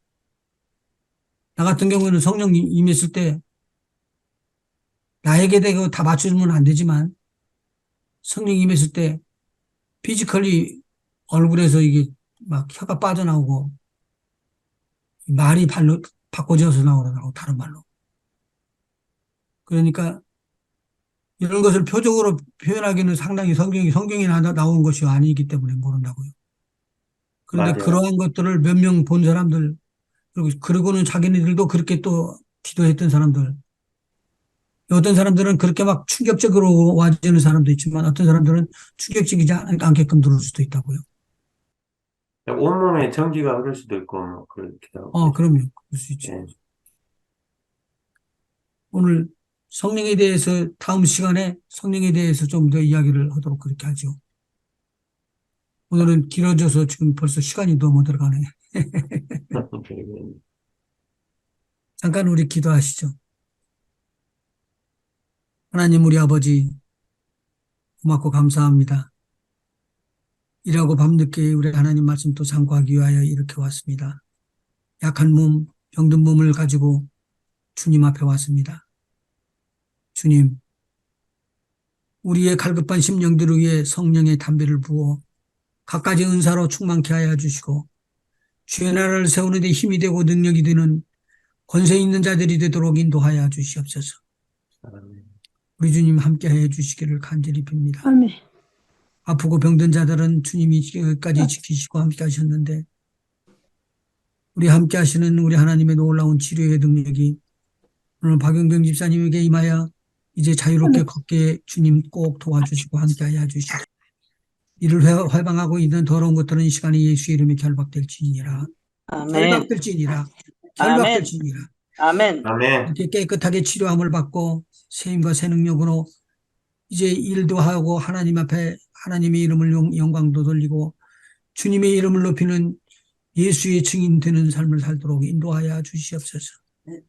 나 같은 경우는 성령이 임했을 때 나에게 대고 다 맞춰주면 안 되지만 성령이 임했을 때 피지컬리 얼굴에서 이게 막 혀가 빠져나오고 말이 발로 바꿔져서 나오더라고 다른 말로. 그러니까 이런 것을 표적으로 표현하기는 상당히 성경이 나온 것이 아니기 때문에 모른다고요. 그런데 맞아요. 그러한 것들을 몇 명 본 사람들 그리고는 자기네들도 그렇게 또 기도했던 사람들 어떤 사람들은 그렇게 막 충격적으로 와지는 사람도 있지만 어떤 사람들은 충격적이지 않게끔 들을 수도 있다고요. 온몸에 전기가 흐를 수도 있고 뭐 그렇기도 하고 그렇죠. 그럼요. 그럴 수 있죠. 예. 오늘 성령에 대해서 다음 시간에 성령에 대해서 좀 더 이야기를 하도록 그렇게 하죠. 오늘은 길어져서 지금 벌써 시간이 너무 들어가네. 잠깐 우리 기도하시죠. 하나님 우리 아버지 고맙고 감사합니다. 일하고 밤늦게 우리 하나님 말씀 또 상고하기 위하여 이렇게 왔습니다. 약한 몸, 병든 몸을 가지고 주님 앞에 왔습니다. 주님, 우리의 갈급한 심령들을 위해 성령의 담배를 부어 갖가지 은사로 충만케 하여 주시고 주의 나라를 세우는 데 힘이 되고 능력이 되는 권세 있는 자들이 되도록 인도하여 주시옵소서. 우리 주님 함께하여 주시기를 간절히 빕니다. 아멘. 아프고 병든 자들은 주님이 여기까지 지키시고 함께 하셨는데 우리 함께 하시는 우리 하나님의 놀라운 치료의 능력이 오늘 박영경 집사님에게 임하여 이제 자유롭게 걷게 주님 꼭 도와주시고 함께하여 주시고 이를 회방하고 있는 더러운 것들은 이 시간에 예수 이름에 결박될지니라. 아멘. 결박될지니라. 결박될지니라. 아멘. 아멘. 이렇게 깨끗하게 치료함을 받고 세임과 새 능력으로 이제 일도 하고 하나님 앞에 하나님의 이름을 영광도 돌리고 주님의 이름을 높이는 예수의 증인 되는 삶을 살도록 인도하여 주시옵소서.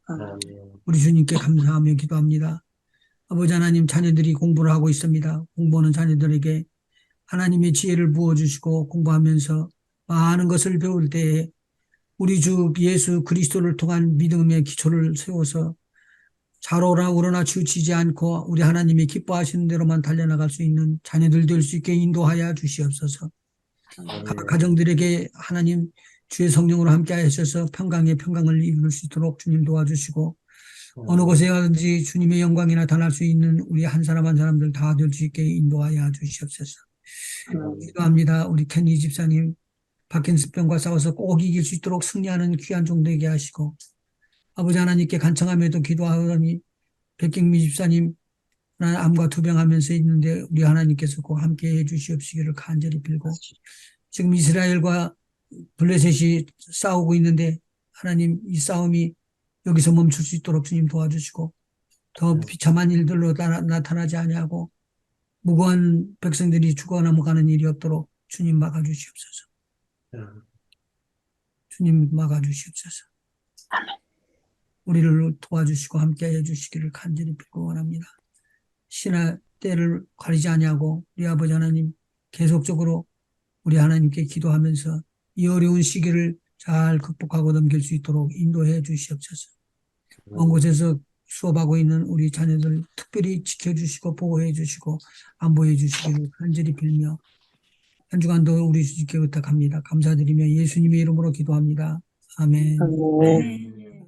아멘. 우리 주님께 감사하며 기도합니다. 아버지 하나님 자녀들이 공부를 하고 있습니다. 공부하는 자녀들에게 하나님의 지혜를 부어주시고 공부하면서 많은 것을 배울 때에 우리 주 예수 그리스도를 통한 믿음의 기초를 세워서 좌로나 우로나 치우치지 않고 우리 하나님이 기뻐하시는 대로만 달려나갈 수 있는 자녀들 될 수 있게 인도하여 주시옵소서. 각 가정들에게 하나님 주의 성령으로 함께 하셔서 평강의 평강을 이룰 수 있도록 주님 도와주시고 어느 곳에 가든지 주님의 영광이 나타날 수 있는 우리 한 사람 한 사람들 다 될 수 있게 인도하여 주시옵소서. 기도합니다. 우리 케니 집사님 파킨슨병과 싸워서 꼭 이길 수 있도록 승리하는 귀한 종 되게 하시고 아버지 하나님께 간청함에도 기도하더니 백경미 집사님 암과 투병하면서 있는데 우리 하나님께서 꼭 함께해 주시옵시기를 간절히 빌고 지금 이스라엘과 블레셋이 싸우고 있는데 하나님 이 싸움이 여기서 멈출 수 있도록 주님 도와주시고 더 비참한 일들로 나타나지 아니하고 무고한 백성들이 죽어 넘어가는 일이 없도록 주님 막아주시옵소서. 주님 막아주시옵소서. 우리를 도와주시고 함께해 주시기를 간절히 빌고 원합니다. 시나 때를 가리지 아니하고 우리 아버지 하나님 계속적으로 우리 하나님께 기도하면서 이 어려운 시기를 잘 극복하고 넘길 수 있도록 인도해 주시옵소서. 먼 곳에서 수업하고 있는 우리 자녀들 특별히 지켜주시고 보호해 주시고 안보해 주시기를 간절히 빌며 한 주간도 우리 주님께 부탁합니다. 감사드리며 예수님의 이름으로 기도합니다. 아멘. 네.